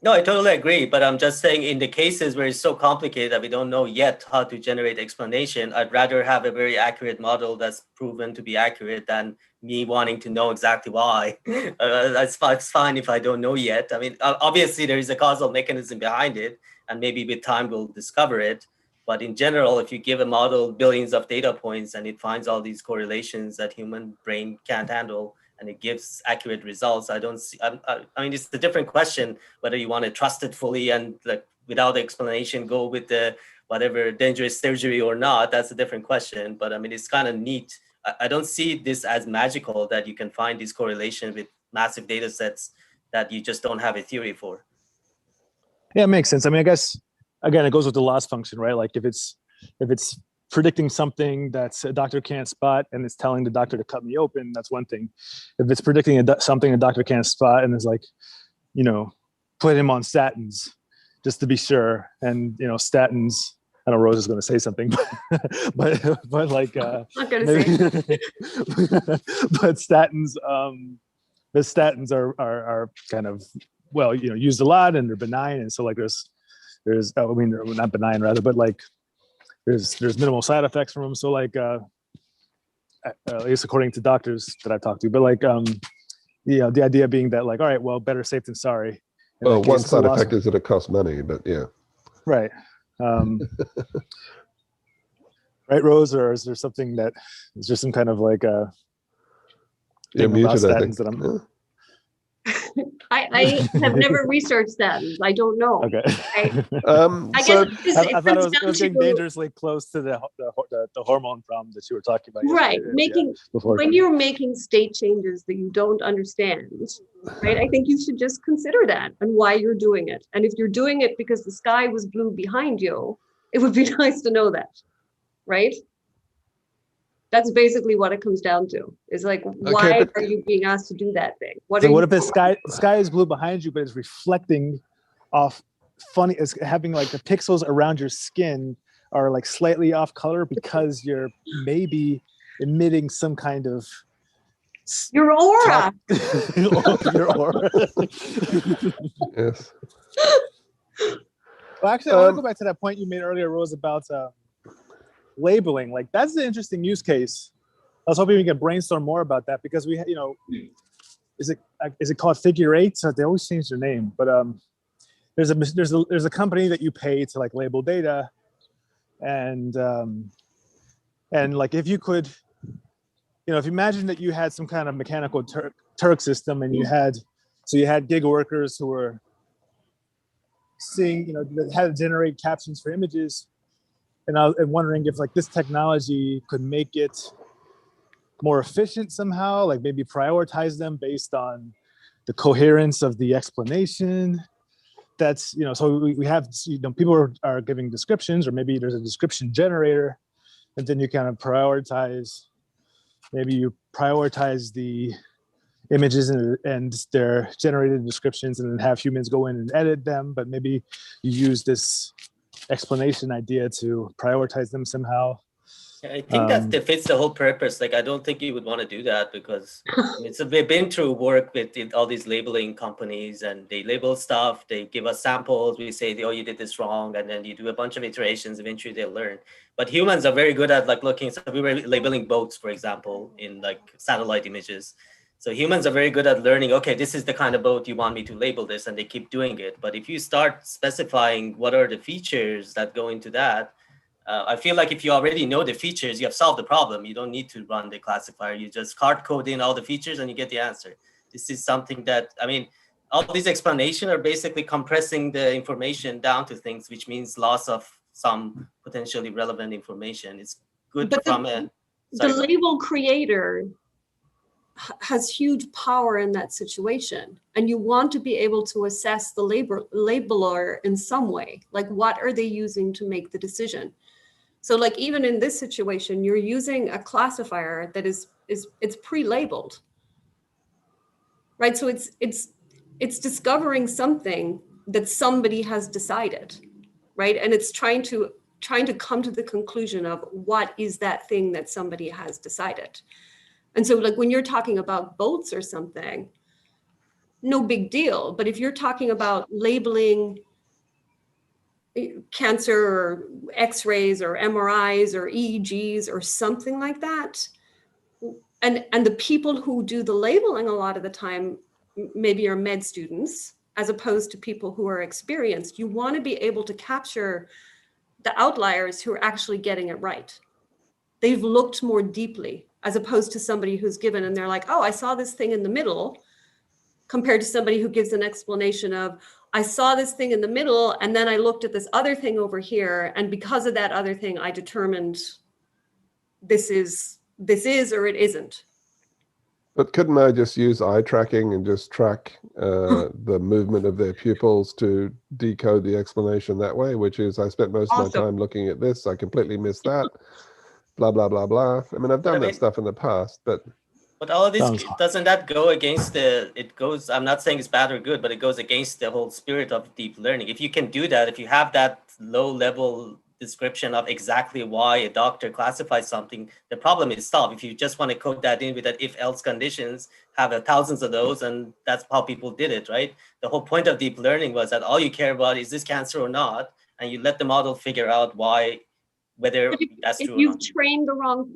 No, I totally agree, but I'm just saying in the cases where it's so complicated that we don't know yet how to generate explanation, I'd rather have a very accurate model that's proven to be accurate than me wanting to know exactly why. That's fine if I don't know yet. I mean, obviously there is a causal mechanism behind it, and maybe with time we'll discover it. But in general, if you give a model billions of data points and it finds all these correlations that human brain can't handle, and it gives accurate results, I don't see, I mean, it's a different question whether you want to trust it fully and without explanation go with the whatever dangerous surgery or not. That's a different question. But I mean, it's kind of neat. I don't see this as magical that you can find this correlation with massive data sets that you just don't have a theory for. Yeah, it makes sense. I mean, I guess, again, it goes with the loss function, right? If it's predicting something that a doctor can't spot and it's telling the doctor to cut me open, that's one thing. If it's predicting something a doctor can't spot and is put him on statins just to be sure, and statins, I know Rose is going to say something, but not going to say. But statins, the statins are kind of used a lot, and they're benign, and so there's I mean, they're not benign rather, but there's minimal side effects from them. So at least according to doctors that I've talked to, but the idea being that all right, well, better safe than sorry. Well, one side effect is that it costs money, but yeah. Right. Right, Rose, or is there something is there some kind of you're muted, I think. That I'm... I have never researched statins. I don't know. Okay. I guess I thought it was getting dangerously close to the hormone problem that you were talking about. Right. When you're making state changes that you don't understand, right? I think you should just consider that and why you're doing it. And if you're doing it because the sky was blue behind you, it would be nice to know that, right? That's basically what it comes down to. Is why are you being asked to do that thing? What if the sky is blue behind you, but it's reflecting off funny as having like the pixels around your skin are like slightly off color because you're maybe emitting some kind of Your aura. your aura. Yes. Well, actually, I want to go back to that point you made earlier, Rose, about labeling. Like, that's an interesting use case. I was hoping we could brainstorm more about that because we, you know, is it called Figure Eight? They always change their name, but there's a company that you pay to like label data, and like if you could, you know, if you imagine that you had some kind of mechanical Turk system, and you had gig workers who were seeing, you know, that had to generate captions for images, and I was wondering if like this technology could make it more efficient somehow, like maybe prioritize them based on the coherence of the explanation. That's, you know, so we have, you know, people are giving descriptions, or maybe there's a description generator, and then you kind of prioritize, maybe you prioritize the images and their generated descriptions, and then have humans go in and edit them, but maybe you use this explanation idea to prioritize them somehow. I think that defeats the whole purpose. Like, I don't think you would want to do that because we've been through work with all these labeling companies, and they label stuff, they give us samples, we say, oh, you did this wrong, and then you do a bunch of iterations, eventually they'll learn. But humans are very good at like looking, so we were labeling boats, for example, in like satellite images. So humans are very good at learning, okay, this is the kind of boat you want me to label this, and they keep doing it. But if you start specifying what are the features that go into that, I feel like if you already know the features, you have solved the problem. You don't need to run the classifier. You just hard code in all the features and you get the answer. This is something that, I mean, all these explanations are basically compressing the information down to things, which means loss of some potentially relevant information. It's good But from the label creator has huge power in that situation, and you want to be able to assess the labeler in some way. Like, what are they using to make the decision? So like even in this situation, you're using a classifier that is it's pre-labeled, right? So it's discovering something that somebody has decided, right? And it's trying to come to the conclusion of what is that thing that somebody has decided. And so like when you're talking about boats or something, no big deal. But if you're talking about labeling cancer or x-rays or MRIs or EEGs or something like that, and the people who do the labeling a lot of the time maybe are med students as opposed to people who are experienced, you want to be able to capture the outliers who are actually getting it right. They've looked more deeply as opposed to somebody who's given and they're like, oh, I saw this thing in the middle, compared to somebody who gives an explanation of, I saw this thing in the middle, and then I looked at this other thing over here, and because of that other thing, I determined this is or it isn't. But couldn't I just use eye tracking and just track the movement of their pupils to decode the explanation that way, which is I spent most of my time looking at this, I completely missed that, blah, blah, blah, blah. I mean, I've done that stuff in the past, but all of this, doesn't that go against I'm not saying it's bad or good, but it goes against the whole spirit of deep learning. If you can do that, if you have that low level description of exactly why a doctor classifies something, the problem is solved. If you just want to code that in with that if else conditions, have thousands of those, and that's how people did it, right? The whole point of deep learning was that all you care about is this cancer or not, and you let the model figure out whether that's true or not.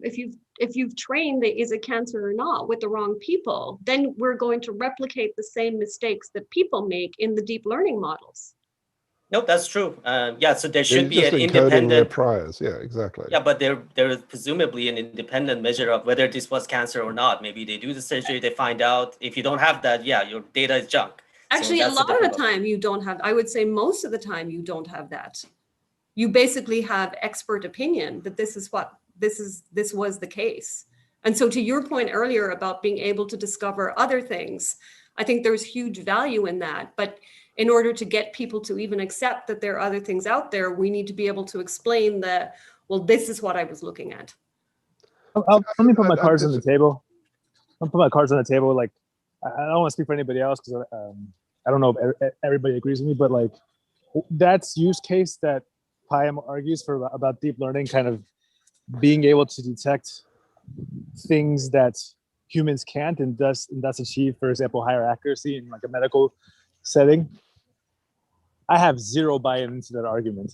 If you've trained the is it cancer or not with the wrong people, then we're going to replicate the same mistakes that people make in the deep learning models. Nope, that's true. So there should be an independent their priors. Yeah, exactly. Yeah, but there is presumably an independent measure of whether this was cancer or not. Maybe they do the surgery, they find out. If you don't have that, your data is junk. Actually, a lot of the time you don't have. I would say most of the time you don't have that. You basically have expert opinion that this was the case. And so to your point earlier about being able to discover other things, I think there's huge value in that. But in order to get people to even accept that there are other things out there, we need to be able to explain that, well, this is what I was looking at. Let me put my cards on the table. I'll put my cards on the table. Like, I don't want to speak for anybody else because I don't know if everybody agrees with me, but like, that's use case that Payam argues for about deep learning, kind of being able to detect things that humans can't, and thus achieve, for example, higher accuracy in like a medical setting. I have zero buy-in into that argument.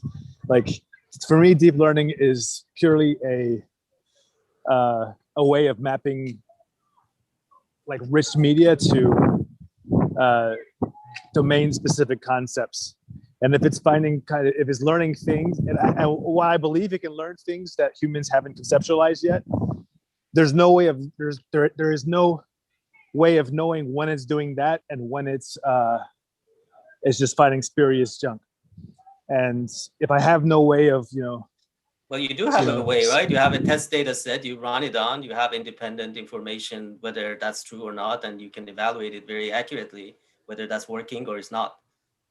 Like, for me, deep learning is purely a way of mapping like rich media to domain-specific concepts. And if it's finding if it's learning things, and while I believe it can learn things that humans haven't conceptualized yet, there's no way of there is no way of knowing when it's doing that and when it's just finding spurious junk. And if I have no way of, well, you do have a way, right? You have a test data set, you run it on, you have independent information, whether that's true or not, and you can evaluate it very accurately, whether that's working or it's not.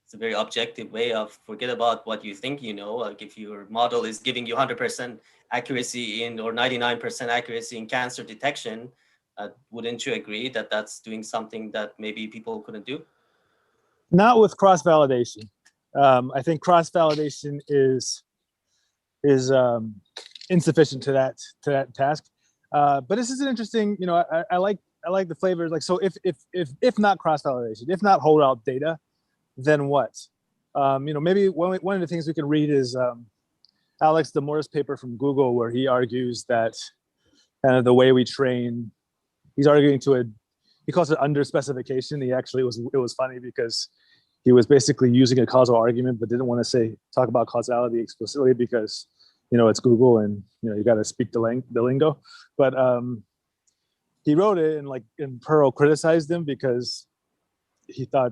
It's a very objective way of forget about what you think you know. Like if your model is giving you 100% accuracy or 99% accuracy in cancer detection, wouldn't you agree that that's doing something that maybe people couldn't do? Not with cross-validation. I think cross-validation is insufficient to that task. But this is an interesting, I like the flavors. Like, so if not cross-validation, if not holdout data, then what? Maybe one of the things we can read is Alex Demor's paper from Google, where he argues that kind of the way we train, he's arguing he calls it under specification. It was funny because he was basically using a causal argument, but didn't want to talk about causality explicitly because, it's Google and, you got to speak the lingo. But he wrote it and Pearl criticized him because he thought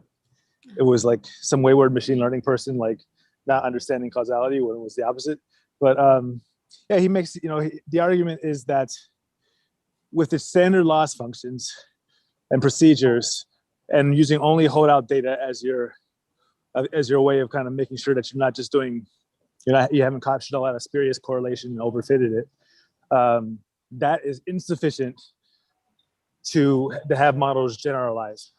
it was like some wayward machine learning person, like not understanding causality when it was the opposite. But yeah, he makes, the argument is that with the standard loss functions and procedures and using only holdout data as your way of kind of making sure that you're not just doing, you haven't captured a lot of spurious correlation and overfitted it, that is insufficient to have models generalize.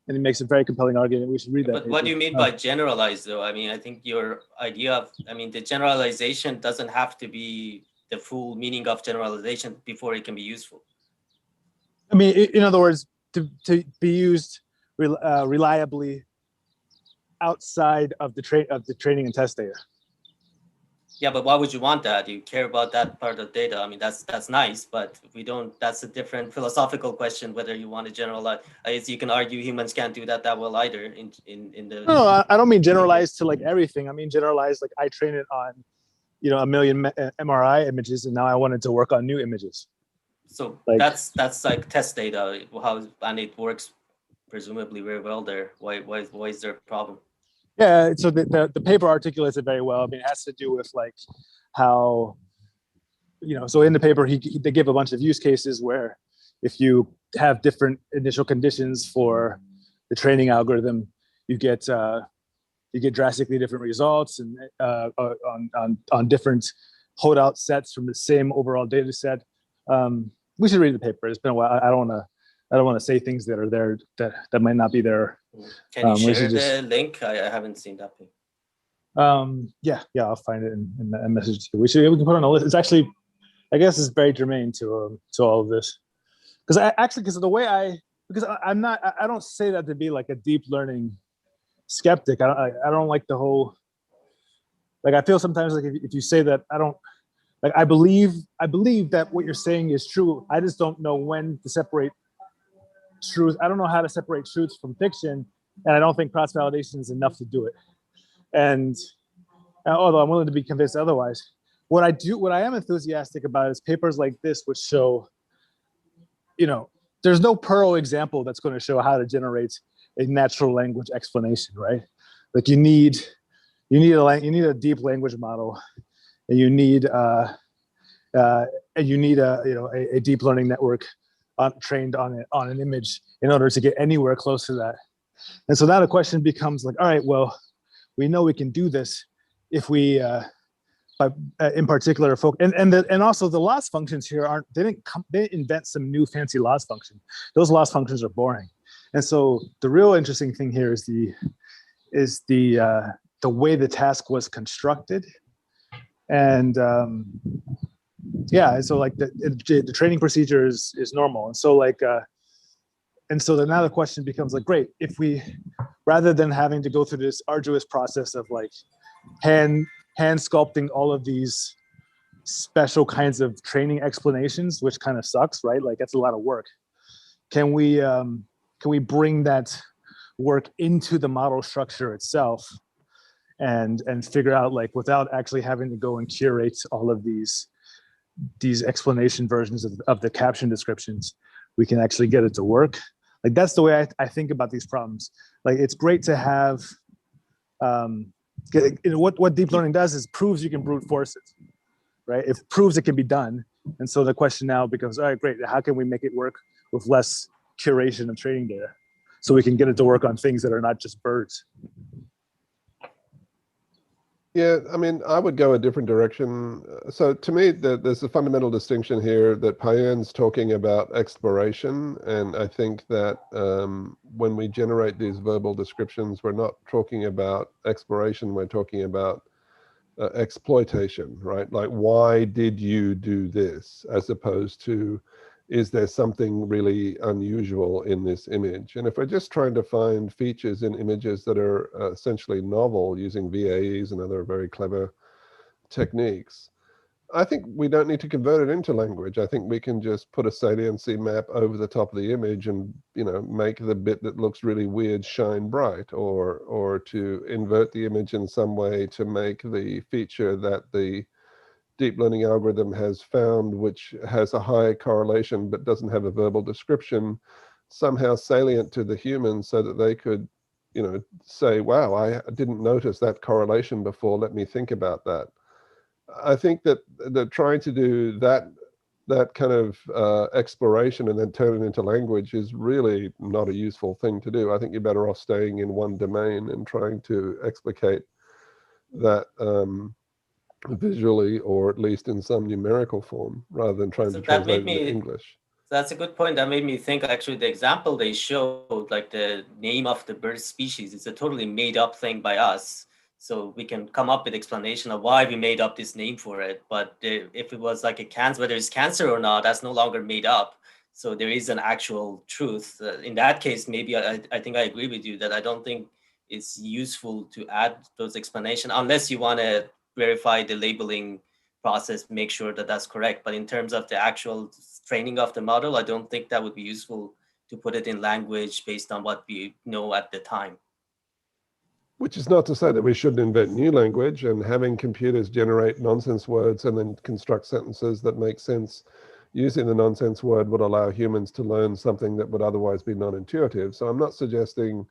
And he makes a very compelling argument. We should read that. But what do you mean by generalize, though? I mean, I think your idea of, the generalization doesn't have to be the full meaning of generalization before it can be useful. I mean, in other words, to be used reliably outside of the training and test data. Yeah, but why would you want that? You care about that part of data. I mean, that's nice, but we don't. That's a different philosophical question. Whether you want to generalize, you can argue humans can't do that well either. In the no, I don't mean generalized to like everything. I mean generalized like I train it on, a million MRI images, and now I wanted to work on new images. So that's like test data, and it works presumably very well there. Why is there a problem? Yeah, so the paper articulates it very well. I mean, it has to do with like how, so in the paper they give a bunch of use cases where if you have different initial conditions for the training algorithm, you get drastically different results and on different holdout sets from the same overall data set. We should read the paper. It's been a while. I don't want to say things that are there that might not be there. Can you share the link? I haven't seen that thing. Yeah, I'll find it and message it to you. We can put it on a list. It's actually, I guess, it's very germane to all of this. Because the way I don't say that to be like a deep learning skeptic. I don't like the whole. Like I feel sometimes like if you say that, I don't. Like I believe that what you're saying is true. I just don't know when to separate truth. I don't know how to separate truths from fiction, and I don't think cross-validation is enough to do it. And although I'm willing to be convinced otherwise, what I am enthusiastic about is papers like this, which show, there's no Perl example that's going to show how to generate a natural language explanation, right? Like you need a deep language model, and you need a deep learning network trained on an image in order to get anywhere close to that. And so now the question becomes like, all right, well, we know we can do this if we, in particular, and also the loss functions here they didn't invent some new fancy loss function. Those loss functions are boring. And so the real interesting thing here is the the way the task was constructed. And yeah, so like the training procedure is normal. And so like, and so then now the question becomes like, great, if we, rather than having to go through this arduous process of like hand sculpting all of these special kinds of training explanations, which kind of sucks, right? Like that's a lot of work. Can we bring that work into the model structure itself and figure out, like, without actually having to go and curate all of these explanation versions of the caption descriptions, we can actually get it to work. Like that's the way I think about these problems. Like it's great to have, what deep learning does is proves you can brute force it, right? It proves it can be done. And so the question now becomes, all right, great, how can we make it work with less curation of training data so we can get it to work on things that are not just birds? Yeah, I mean, I would go a different direction. So to me, there's a fundamental distinction here that Payan's talking about exploration. And I think that when we generate these verbal descriptions, we're not talking about exploration, we're talking about exploitation, right? Like, why did you do this? As opposed to, is there something really unusual in this image? And if we're just trying to find features in images that are essentially novel using VAEs and other very clever techniques, I think we don't need to convert it into language. I think we can just put a saliency map over the top of the image and, you know, make the bit that looks really weird shine bright, or to invert the image in some way to make the feature that the deep learning algorithm has found, which has a high correlation but doesn't have a verbal description, somehow salient to the humans so that they could, you know, say, wow, I didn't notice that correlation before, let me think about that. I think that trying to do that kind of exploration and then turn it into language is really not a useful thing to do. I think you're better off staying in one domain and trying to explicate that visually, or at least in some numerical form, rather than trying to translate it into English. That's a good point. That made me think, actually, the example they showed, like the name of the bird species, is a totally made up thing by us. So we can come up with explanation of why we made up this name for it. But if it was like a cancer, whether it's cancer or not, that's no longer made up. So there is an actual truth. In that case, maybe I think I agree with you that I don't think it's useful to add those explanations unless you want to verify the labeling process, make sure that that's correct. But in terms of the actual training of the model, I don't think that would be useful to put it in language based on what we know at the time. Which is not to say that we shouldn't invent new language, and having computers generate nonsense words and then construct sentences that make sense using the nonsense word would allow humans to learn something that would otherwise be non-intuitive. So I'm not suggesting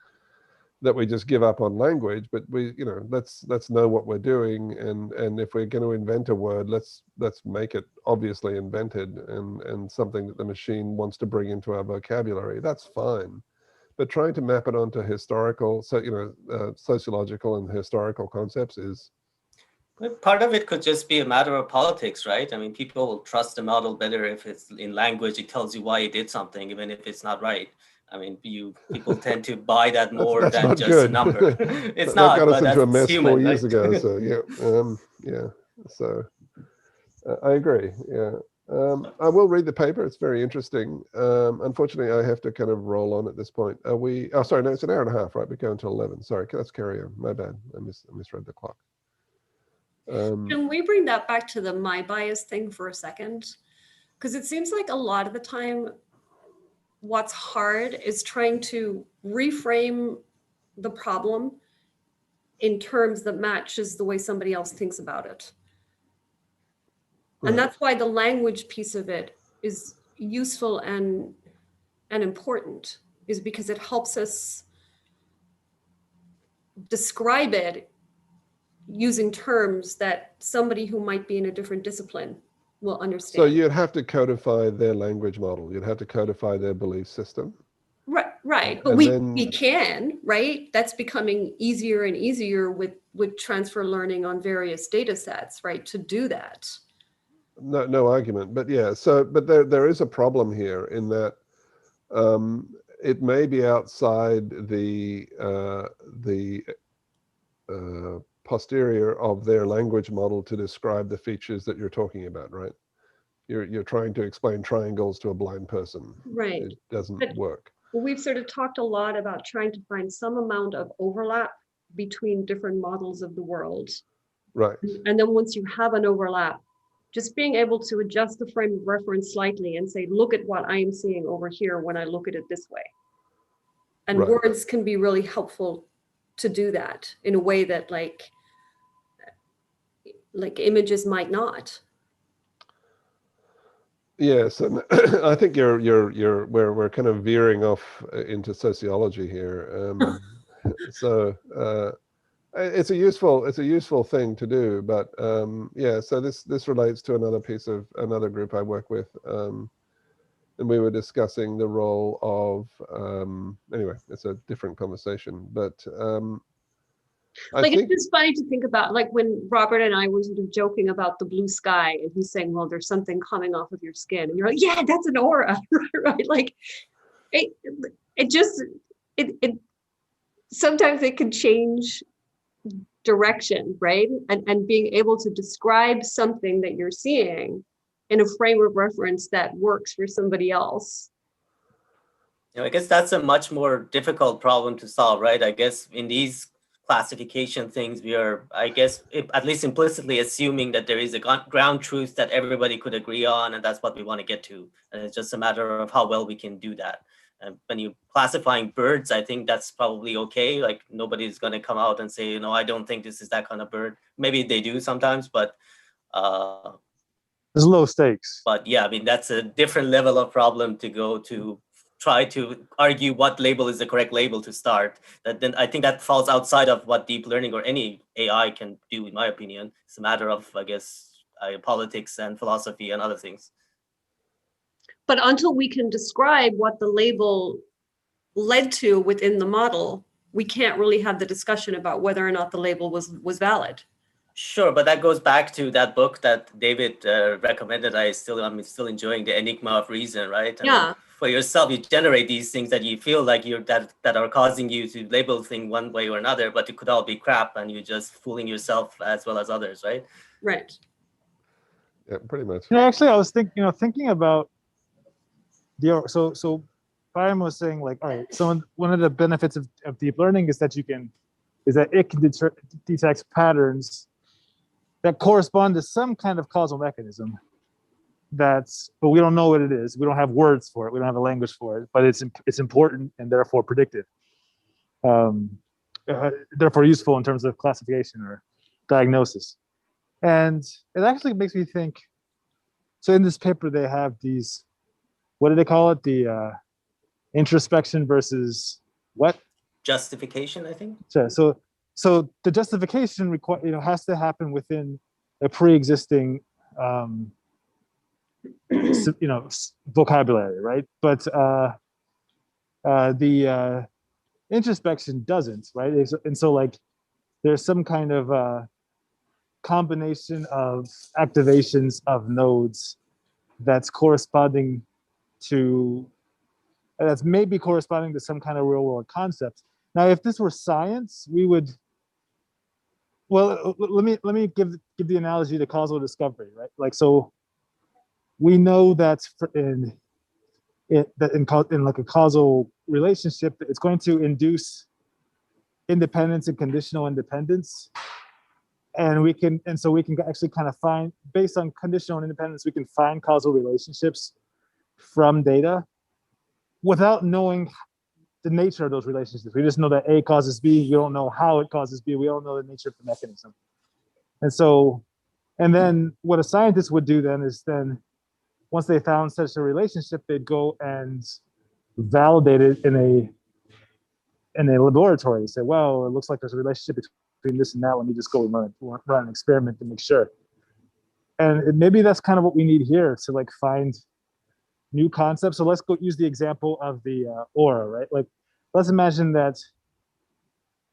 that we just give up on language, but we, you know, let's know what we're doing, and if we're going to invent a word, let's make it obviously invented and something that the machine wants to bring into our vocabulary. That's fine. But trying to map it onto historical, so, you know, sociological and historical concepts is. Part of it could just be a matter of politics, right? I mean, people will trust the model better if it's in language. It tells you why it did something, even if it's not right. I mean, people tend to buy that more than just good. A number. It's not. That got us into a mess human, 4 years right? ago. So yeah. So I agree. Yeah. I will read the paper. It's very interesting. Unfortunately, I have to kind of roll on at this point. Oh, sorry, no, it's an hour and a half, right? We go until 11. Sorry, let's carry on. My bad. I misread the clock. Can we bring that back to the my bias thing for a second? Because it seems like a lot of the time, what's hard is trying to reframe the problem in terms that matches the way somebody else thinks about it. Right. And that's why the language piece of it is useful and important, is because it helps us describe it using terms that somebody who might be in a different discipline will understand. So you'd have to codify their language model. You'd have to codify their belief system. Right. But we can, right? That's becoming easier and easier with transfer learning on various data sets, right? To do that. No argument. But yeah, but there is a problem here in that it may be outside the posterior of their language model to describe the features that you're talking about, right? You're trying to explain triangles to a blind person. Right. It doesn't But work. we've sort of talked a lot about trying to find some amount of overlap between different models of the world. Right. And then once you have an overlap, just being able to adjust the frame of reference slightly and say, look at what I am seeing over here when I look at it this way. And Right. words can be really helpful to do that in a way that like images might not. Yes, and I think we're kind of veering off into sociology here. So it's a useful thing to do, but yeah. So this relates to another group I work with, and we were discussing the role of anyway. It's a different conversation, but it's just funny to think about, like when Robert and I were sort of joking about the blue sky, and he's saying, "Well, there's something coming off of your skin," and you're like, "Yeah, that's an aura," right? Like it sometimes it can change direction, right? And being able to describe something that you're seeing in a frame of reference that works for somebody else. I guess that's a much more difficult problem to solve, right? I guess in these classification things, we are, I guess, at least implicitly assuming that there is a ground truth that everybody could agree on, and that's what we want to get to. And it's just a matter of how well we can do that. And when you're classifying birds, I think that's probably okay. Like nobody's going to come out and say, I don't think this is that kind of bird. Maybe they do sometimes, but there's low stakes. But yeah, I mean, that's a different level of problem to go to try to argue what label is the correct label to start. Then I think that falls outside of what deep learning or any AI can do, in my opinion. It's a matter of, I guess, politics and philosophy and other things. But until we can describe what the label led to within the model, we can't really have the discussion about whether or not the label was valid. Sure, but that goes back to that book that David recommended. I'm still enjoying The Enigma of Reason, right? Yeah. For yourself, you generate these things that you feel like that are causing you to label things one way or another, but it could all be crap, and you're just fooling yourself as well as others, right? Right. Yeah, pretty much. Yeah, actually, I was thinking about so Byron was saying, like, all right, so one of the benefits of deep learning is that it can detect patterns that correspond to some kind of causal mechanism. But we don't know what it is. We don't have words for it. We don't have a language for it. But it's important and therefore predictive. Therefore useful in terms of classification or diagnosis. And it actually makes me think. So in this paper, they have these. What do they call it? The introspection versus what? Justification, I think. Sure. So the justification has to happen within a pre-existing vocabulary, right? But the introspection doesn't, right? And so like there's some kind of combination of activations of nodes that's maybe corresponding to some kind of real world concept. Now, if this were science, we would. Well, let me give the analogy to causal discovery, right? Like, so we know that in like a causal relationship, it's going to induce independence and conditional independence, and so we can actually kind of find, based on conditional independence, we can find causal relationships from data without knowing the nature of those relationships. We just know that A causes B. We don't know how it causes B. We don't know the nature of the mechanism. And then what a scientist would do then is once they found such a relationship, they'd go and validate it in a laboratory. Say, well, it looks like there's a relationship between this and that. Let me just go and run an experiment to make sure. And maybe that's kind of what we need here to like find new concepts. So let's go use the example of the aura, right? Like, let's imagine that,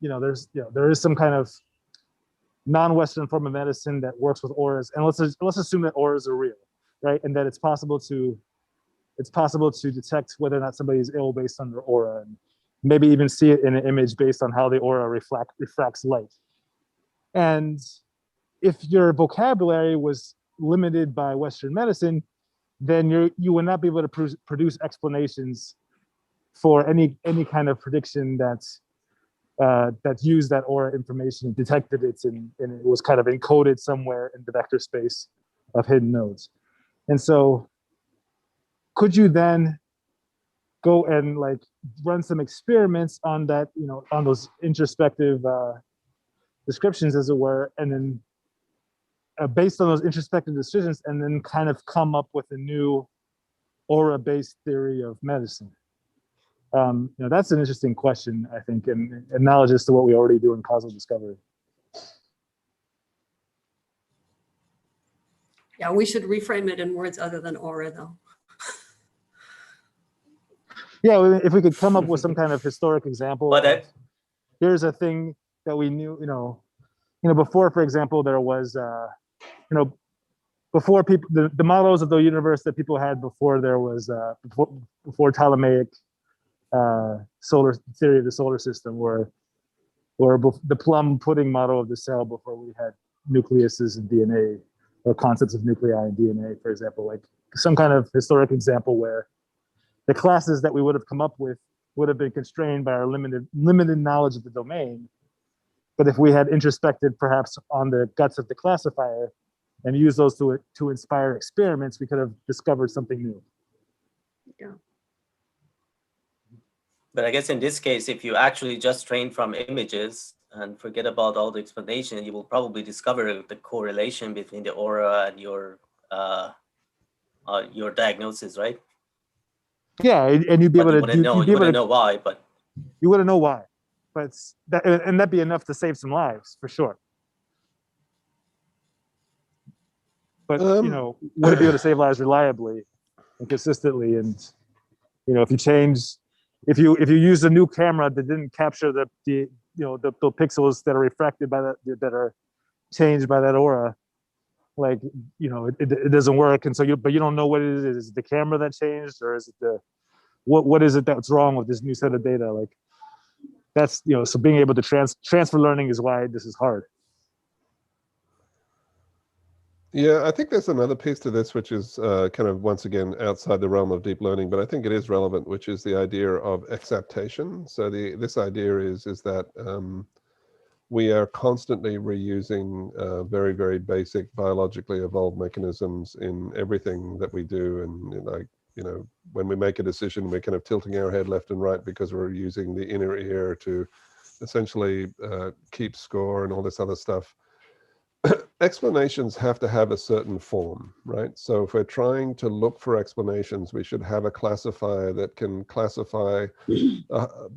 there is some kind of non-Western form of medicine that works with auras, and let's assume that auras are real, right? And that it's possible to detect whether or not somebody is ill based on their aura, and maybe even see it in an image based on how the aura refracts light. And if your vocabulary was limited by Western medicine, then you would not be able to produce explanations for any kind of prediction that used that aura information and detected it, and it was kind of encoded somewhere in the vector space of hidden nodes. And so could you then go and like run some experiments on that, on those introspective descriptions, as it were, and then based on those introspective decisions, and then kind of come up with a new aura-based theory of medicine? That's an interesting question, I think, and analogous to what we already do in causal discovery. Yeah, we should reframe it in words other than aura, though. Yeah, if we could come up with some kind of historic example. But here's a thing that we knew, before, for example, there was, before people, the models of the universe that people had before there was, before Ptolemaic solar theory of the solar system, or the plum pudding model of the cell before we had nucleuses and DNA, or concepts of nuclei and DNA, for example, like some kind of historic example where the classes that we would have come up with would have been constrained by our limited knowledge of the domain. But if we had introspected perhaps on the guts of the classifier and used those to inspire experiments, we could have discovered something new. Yeah. But I guess in this case, if you actually just train from images and forget about all the explanation, you will probably discover the correlation between the aura and your diagnosis, right? Yeah, and you'd be able to you wouldn't know why, but you wouldn't know why. But that'd be enough to save some lives for sure. But would it be able to save lives reliably and consistently? And if you use a new camera that didn't capture the pixels that are refracted by that are changed by that aura, like it doesn't work. And so but you don't know what it is. Is it the camera that changed, or is it what is it that's wrong with this new set of data? Like that's so being able to transfer learning is why this is hard. Yeah, I think there's another piece to this, which is kind of, once again, outside the realm of deep learning, but I think it is relevant, which is the idea of exaptation. So this idea is that we are constantly reusing very, very basic biologically evolved mechanisms in everything that we do. And when we make a decision, we're kind of tilting our head left and right because we're using the inner ear to essentially keep score and all this other stuff. Explanations have to have a certain form, right? So if we're trying to look for explanations, we should have a classifier that can classify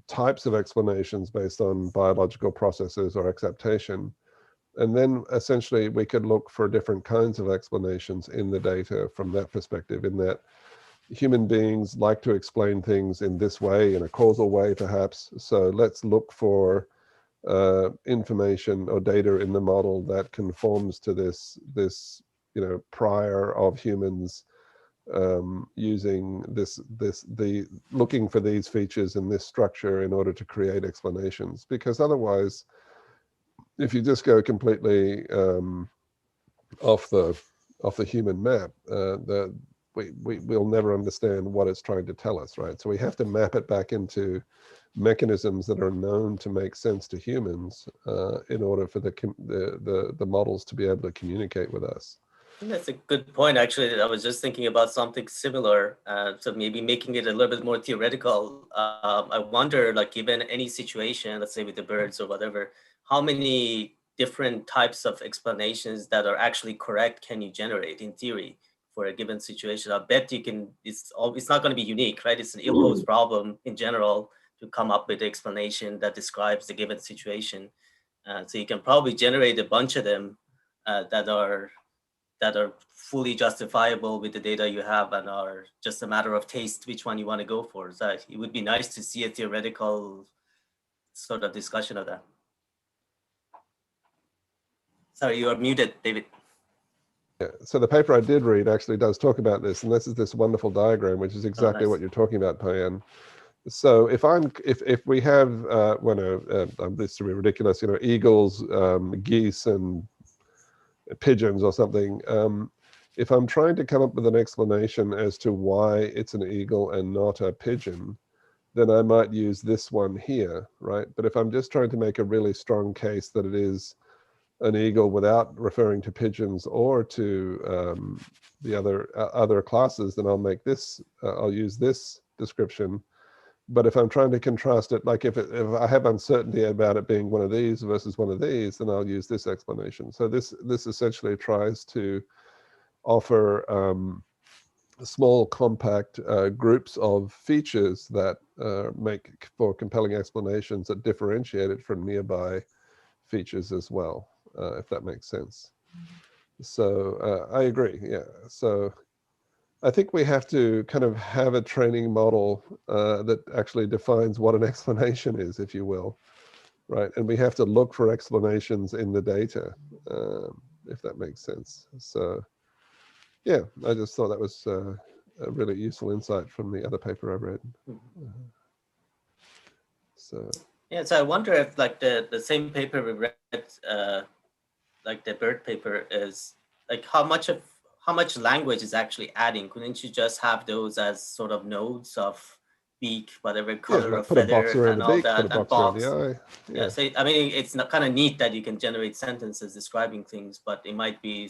types of explanations based on biological processes or exaptation. And then essentially we could look for different kinds of explanations in the data from that perspective, in that human beings like to explain things in this way, in a causal way perhaps. So let's look for information or data in the model that conforms to this prior of humans using the looking for these features in this structure in order to create explanations. Because otherwise, if you just go completely off the human map, we'll never understand what it's trying to tell us, right? So we have to map it back into mechanisms that are known to make sense to humans in order for the models to be able to communicate with us. That's a good point. Actually, I was just thinking about something similar. So maybe making it a little bit more theoretical. I wonder, like, given any situation, let's say with the birds or whatever, how many different types of explanations that are actually correct can you generate in theory for a given situation? I bet you can. It's not going to be unique, right? It's an ill-posed problem in general to come up with an explanation that describes the given situation. So you can probably generate a bunch of them that are fully justifiable with the data you have and are just a matter of taste, which one you want to go for. So it would be nice to see a theoretical sort of discussion of that. Sorry, you are muted, David. Yeah, so the paper I did read actually does talk about this, and this is this wonderful diagram, which is exactly what you're talking about, Payan. So if we have this to be ridiculous, eagles, geese, and pigeons or something. If I'm trying to come up with an explanation as to why it's an eagle and not a pigeon, then I might use this one here, right? But if I'm just trying to make a really strong case that it is an eagle without referring to pigeons or to the other classes, then I'll use this description. But if I'm trying to contrast it, like if I have uncertainty about it being one of these versus one of these, then I'll use this explanation. So this essentially tries to offer small, compact groups of features that make for compelling explanations that differentiate it from nearby features as well, if that makes sense. So I agree, yeah. So I think we have to kind of have a training model that actually defines what an explanation is, if you will, right? And we have to look for explanations in the data, if that makes sense. So yeah, I just thought that was a really useful insight from the other paper I read. So yeah, so I wonder if like the same paper we read, like the bird paper, is like how much language is actually adding? Couldn't you just have those as sort of nodes of beak, whatever color like of put a box feather, around and the all beak, put a that, and box around box? the eye. Yeah, so I mean, it's not kind of neat that you can generate sentences describing things, but it might be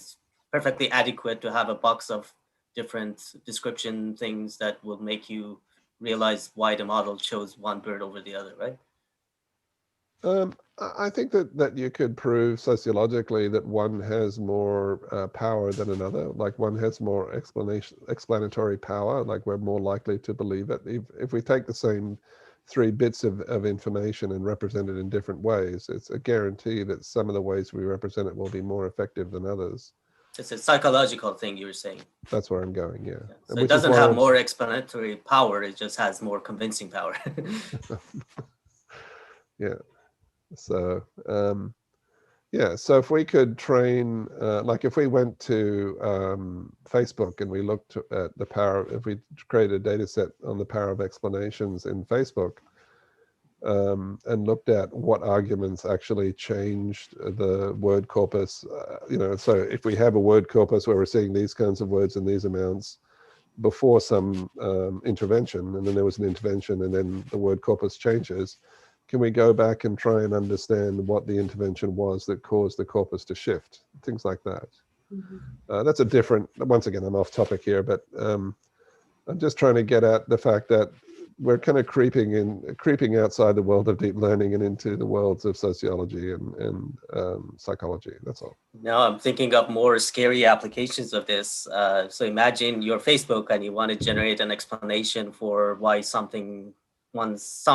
perfectly adequate to have a box of different description things that will make you realize why the model chose one bird over the other, right? I think that you could prove sociologically that one has more power than another. Like one has more explanatory power. Like we're more likely to believe it. If we take the same 3 bits of information and represent it in different ways, it's a guarantee that some of the ways we represent it will be more effective than others. It's a psychological thing, you were saying. That's where I'm going, yeah. So it doesn't have more explanatory power, it just has more convincing power. Yeah. So yeah, so if we could train, like if we went to Facebook and we looked at the power, if we created a data set on the power of explanations in Facebook, and looked at what arguments actually changed the word corpus, so if we have a word corpus where we're seeing these kinds of words in these amounts before some intervention, and then there was an intervention and then the word corpus changes, can we go back and try and understand what the intervention was that caused the corpus to shift? Things like that. Mm-hmm. That's a different, once again, I'm off topic here, but I'm just trying to get at the fact that we're kind of creeping outside the world of deep learning and into the worlds of sociology and psychology. That's all. Now I'm thinking of more scary applications of this. So imagine you're Facebook and you want to generate an explanation for why some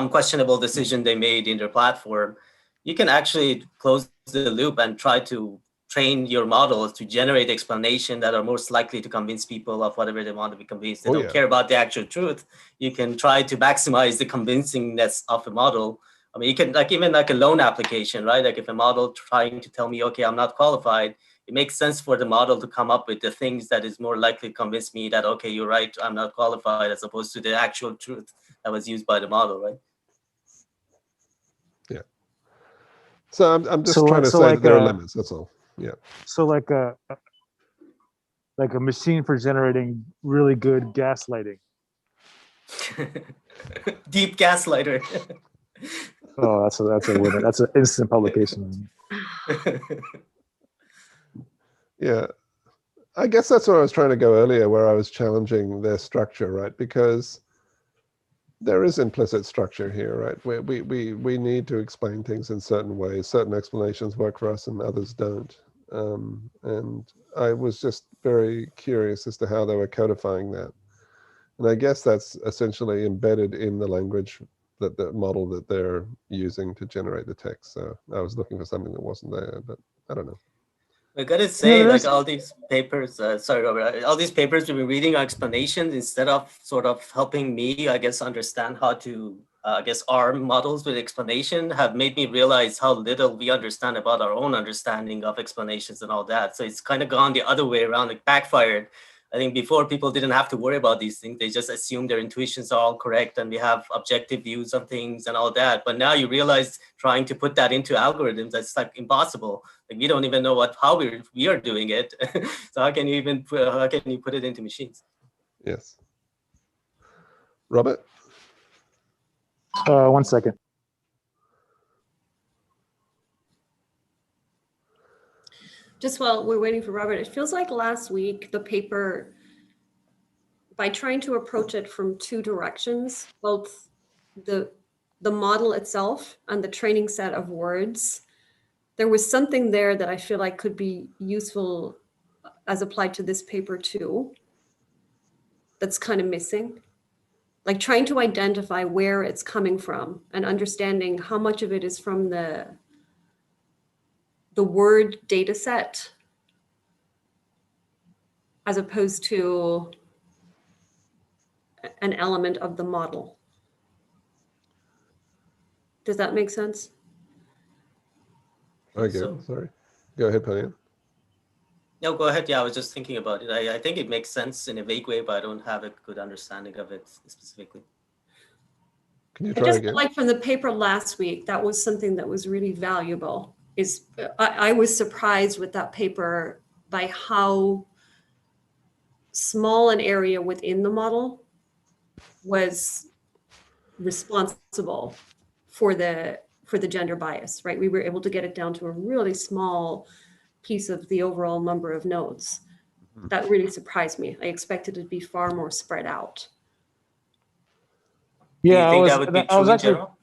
questionable decision they made in their platform. You can actually close the loop and try to train your models to generate explanation that are most likely to convince people of whatever they want to be convinced. They don't care about the actual truth. You can try to maximize the convincingness of a model. I mean, you can even like a loan application, right? Like if a model trying to tell me, okay, I'm not qualified, it makes sense for the model to come up with the things that is more likely to convince me that, okay, you're right, I'm not qualified, as opposed to the actual truth that was used by the model, right? Yeah. So I'm just trying to say that there are limits. That's all. Yeah. So like a machine for generating really good gaslighting. Deep gaslighter. Oh, that's a winner. That's an instant publication. Yeah. I guess that's where I was trying to go earlier, where I was challenging their structure, right? Because there is implicit structure here, right? We need to explain things in certain ways. Certain explanations work for us and others don't. And I was just very curious as to how they were codifying that. And I guess that's essentially embedded in the language, that the model that they're using to generate the text. So I was looking for something that wasn't there, but I don't know. I gotta say, like all these papers, sorry, Robert, all these papers we've been reading are explanations instead of sort of helping me, I guess, understand how to, arm models with explanation, have made me realize how little we understand about our own understanding of explanations and all that. So it's kind of gone the other way around, like backfired. I think before people didn't have to worry about these things. They just assumed their intuitions are all correct and we have objective views on things and all that. But now you realize trying to put that into algorithms, that's like impossible. Like we don't even know how we are doing it. So how can you put it into machines? Yes. Robert? 1 second. Just while we're waiting for Robert, it feels like last week the paper, by trying to approach it from two directions, both the model itself and the training set of words, there was something there that I feel like could be useful as applied to this paper too, that's kind of missing. Like trying to identify where it's coming from and understanding how much of it is from the word data set as opposed to an element of the model. Does that make sense? Okay, So- sorry. Go ahead, Panian. No, go ahead. Yeah, I was just thinking about it. I think it makes sense in a vague way, but I don't have a good understanding of it specifically. Can you I try just again? like from the paper last week, that was something that was really valuable. I was surprised with that paper by how small an area within the model was responsible for the gender bias, right? We were able to get it down to a really small piece of the overall number of nodes. That really surprised me. I expected it to be far more spread out. Do you Yeah, think that would be I true was in actually, general?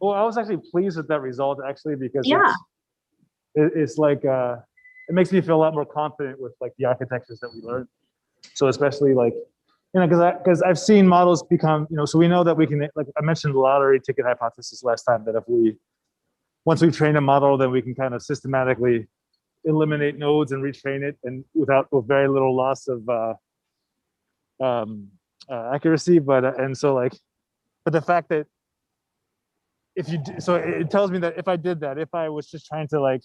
well, I was actually pleased with that result actually because Yeah. it's like it makes me feel a lot more confident with like the architectures that we learned. So especially like, you know, because I've seen models become, you know, so we know that we can, like I mentioned the lottery ticket hypothesis last time, that once we've trained a model, then we can kind of systematically eliminate nodes and retrain it, and with very little loss of accuracy. But the fact that so it tells me that if I did that, if I was just trying to like,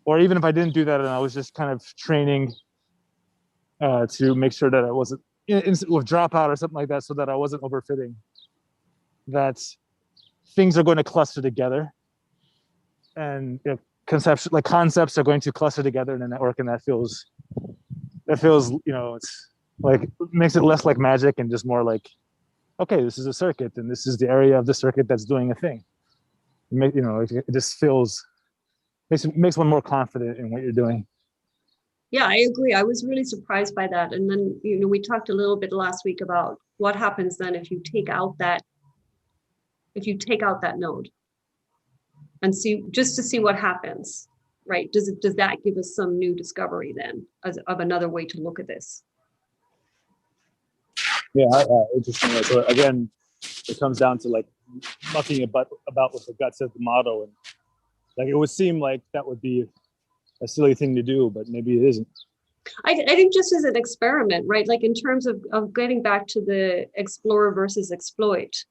or even if I didn't do that and I was just kind of training to make sure that I wasn't with dropout or something like that, so that I wasn't overfitting, that things are going to cluster together, and concepts are going to cluster together in a network, and that feels, you know, it's like, it makes it less like magic and just more like, okay, this is a circuit and this is the area of the circuit that's doing a thing. You know, it just makes one more confident in what you're doing. Yeah, I agree. I was really surprised by that. And then, you know, we talked a little bit last week about what happens then if you take out that node and see what happens, right? Does that give us some new discovery then of another way to look at this? Yeah, interesting. So again, it comes down to like mucking about with the guts of the model, and like it would seem like that would be a silly thing to do, but maybe it isn't. I think just as an experiment, right? Like in terms of getting back to the explore versus exploit,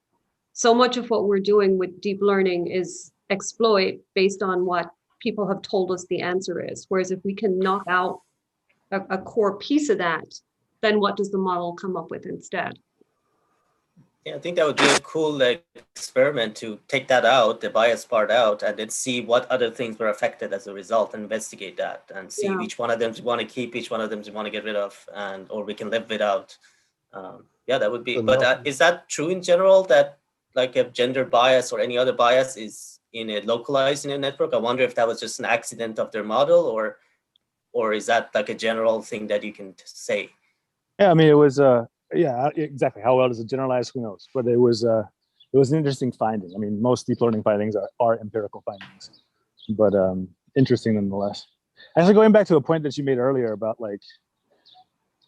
so much of what we're doing with deep learning is exploit based on what people have told us the answer is. Whereas if we can knock out a core piece of that, then what does the model come up with instead? Yeah, I think that would be a cool like experiment to take that out, the bias part out, and then see what other things were affected as a result, and investigate that and see Yeah. which one of them we want to keep, which one of them we want to get rid of, or we can live without. Yeah, that would be. But is that true in general, that like a gender bias or any other bias is localized in a network? I wonder if that was just an accident of their model, or is that like a general thing that you can say? Yeah, I mean, it was yeah, exactly. How well does it generalize? Who knows? But it was an interesting finding. I mean, most deep learning findings are empirical findings, but interesting nonetheless. Actually, going back to a point that you made earlier about like,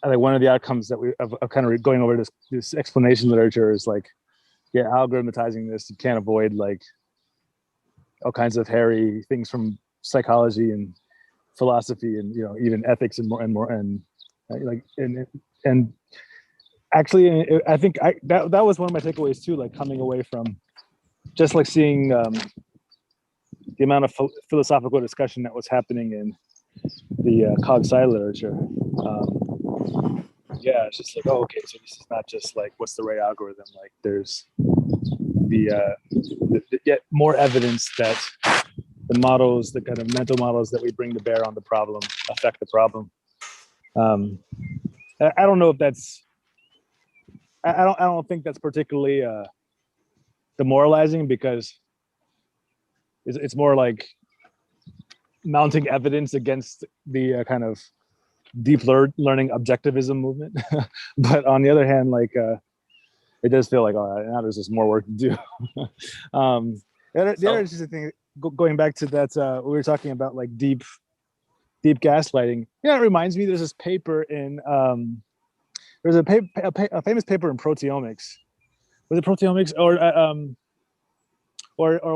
I think one of the outcomes that we of kind of going over this explanation literature is like, yeah, algorithmatizing this, you can't avoid like all kinds of hairy things from psychology and philosophy and, you know, even ethics and more and like and actually I think that was one of my takeaways too, like coming away from just like seeing the amount of philosophical discussion that was happening in the cog sci literature, yeah, it's just like, oh, okay, so this is not just like what's the right algorithm. Like there's yet more evidence that the models, the kind of mental models that we bring to bear on the problem affect the problem. I don't know if that's, I don't think that's particularly demoralizing, because it's more like mounting evidence against the kind of deep learning objectivism movement. But on the other hand, like it does feel like, oh, now there's just more work to do. The other interesting thing, going back to that, we were talking about like deep gaslighting. Yeah, it reminds me. There's this paper in there's a famous paper in proteomics. Was it proteomics or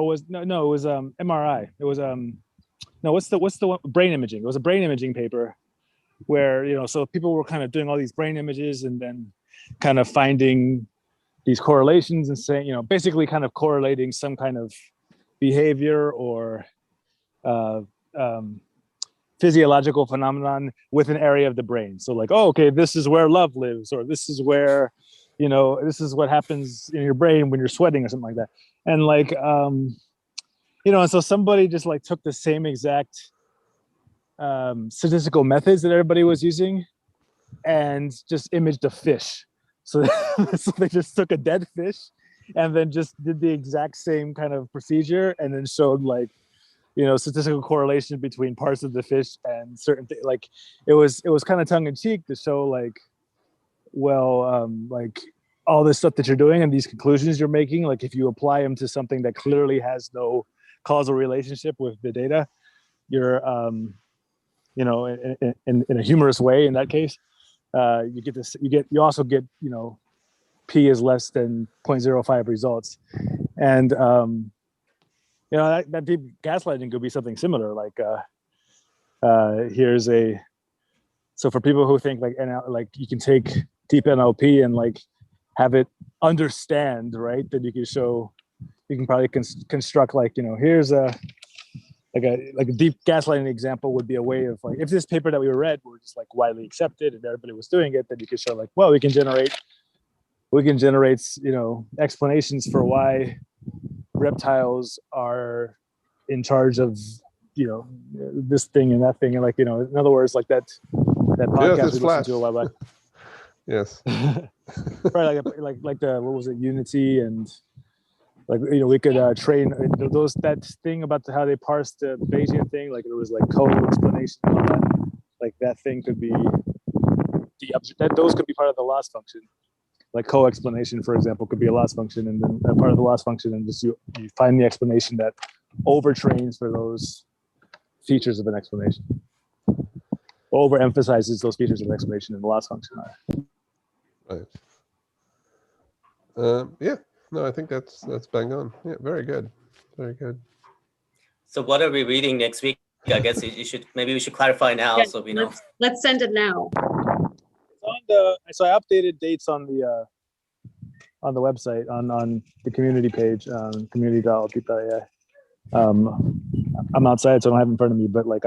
was no it was MRI. It was no, what's the one? Brain imaging. It was a brain imaging paper where, you know, so people were kind of doing all these brain images and then kind of finding these correlations and saying, you know, basically kind of correlating some kind of behavior or physiological phenomenon with an area of the brain. So like, oh, okay, this is where love lives, or this is where, you know, this is what happens in your brain when you're sweating or something like that. And like, you know, and so somebody just like took the same exact statistical methods that everybody was using and just imaged a fish. So, so they just took a dead fish and then just did the exact same kind of procedure and then showed like, you know, statistical correlation between parts of the fish and certain things. Like it was kind of tongue in cheek to show like, well, like all this stuff that you're doing and these conclusions you're making, like if you apply them to something that clearly has no causal relationship with the data, you're, you know, in a humorous way in that case, you get this, you also get, you know, P is less than 0.05 results. And, you know, that deep gaslighting could be something similar. Like, here's a, so for people who think like, like you can take deep NLP and like have it understand, right? Then you can show, you can probably construct like, you know, here's a deep gaslighting example would be a way of like, if this paper that we read were just like widely accepted and everybody was doing it, then you could show like, well, we can generate, you know, explanations for why reptiles are in charge of, you know, this thing and that thing. And like, you know, in other words, like that podcast yes, we listened to a while back. Yes. Right. Like the, what was it? Unity and like, you know, we could train that thing about how they parsed the Bayesian thing. Like there was like co-explanation and all that. Like that thing could be those could be part of the loss function. Like co-explanation, for example, could be a loss function, and then a part of the loss function, and just you find the explanation that overtrains for those features of an explanation, overemphasizes those features of an explanation in the loss function. Right. Yeah. No, I think that's bang on. Yeah, very good. Very good. So what are we reading next week? I guess maybe we should clarify now, Yeah, so we know. Let's send it now. So I updated dates on the website on the community page, community.lp.ai. I'm outside, so I don't have it in front of me, but like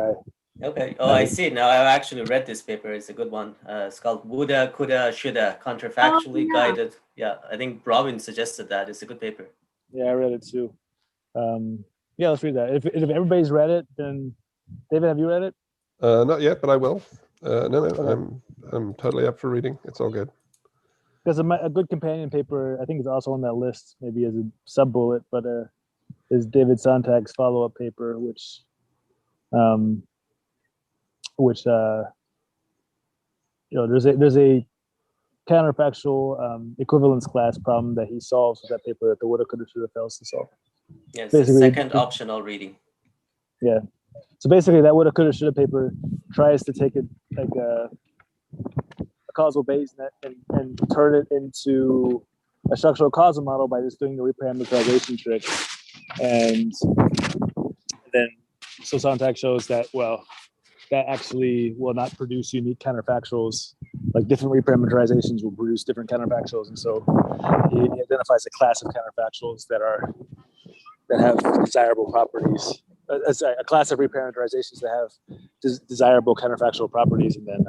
Okay. Oh, I see. Now I've actually read this paper. It's a good one. It's called Woulda, Coulda, Shoulda, Counterfactually Guided. Yeah, I think Robin suggested that. It's a good paper. Yeah, I read it too. Yeah, let's read that. If everybody's read it, then David, have you read it? Not yet, but I will. No, I'm totally up for reading. It's all good. Because a good companion paper, I think it's also on that list, maybe as a sub bullet, but is David Sontag's follow-up paper, which you know, there's a counterfactual equivalence class problem that he solves with that paper that the woulda, coulda, shoulda fails to solve. Yes, the second optional reading. Yeah. So basically, that woulda, coulda, shoulda paper tries to take it like a causal base and turn it into a structural causal model by just doing the reparameterization trick. And then, so Sontag shows that, well, that actually will not produce unique counterfactuals. Like different reparameterizations will produce different counterfactuals. And so he identifies a class of counterfactuals that have desirable properties, a class of reparameterizations that have desirable counterfactual properties. And then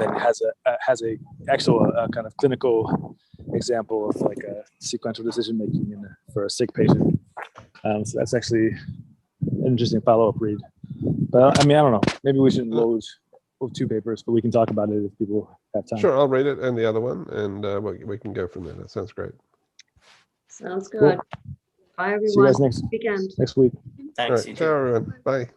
then has a actual kind of clinical example of like a sequential decision making for a sick patient. So that's actually an interesting follow-up read. But I mean, I don't know. Maybe we shouldn't load 2 papers, but we can talk about it if people have time. Sure, I'll read it and the other one, and we can go from there. That sounds great. Sounds good. Cool. Bye, everyone. See you guys next Weekend. week. All Thanks. right, You ciao, too. everyone. Bye.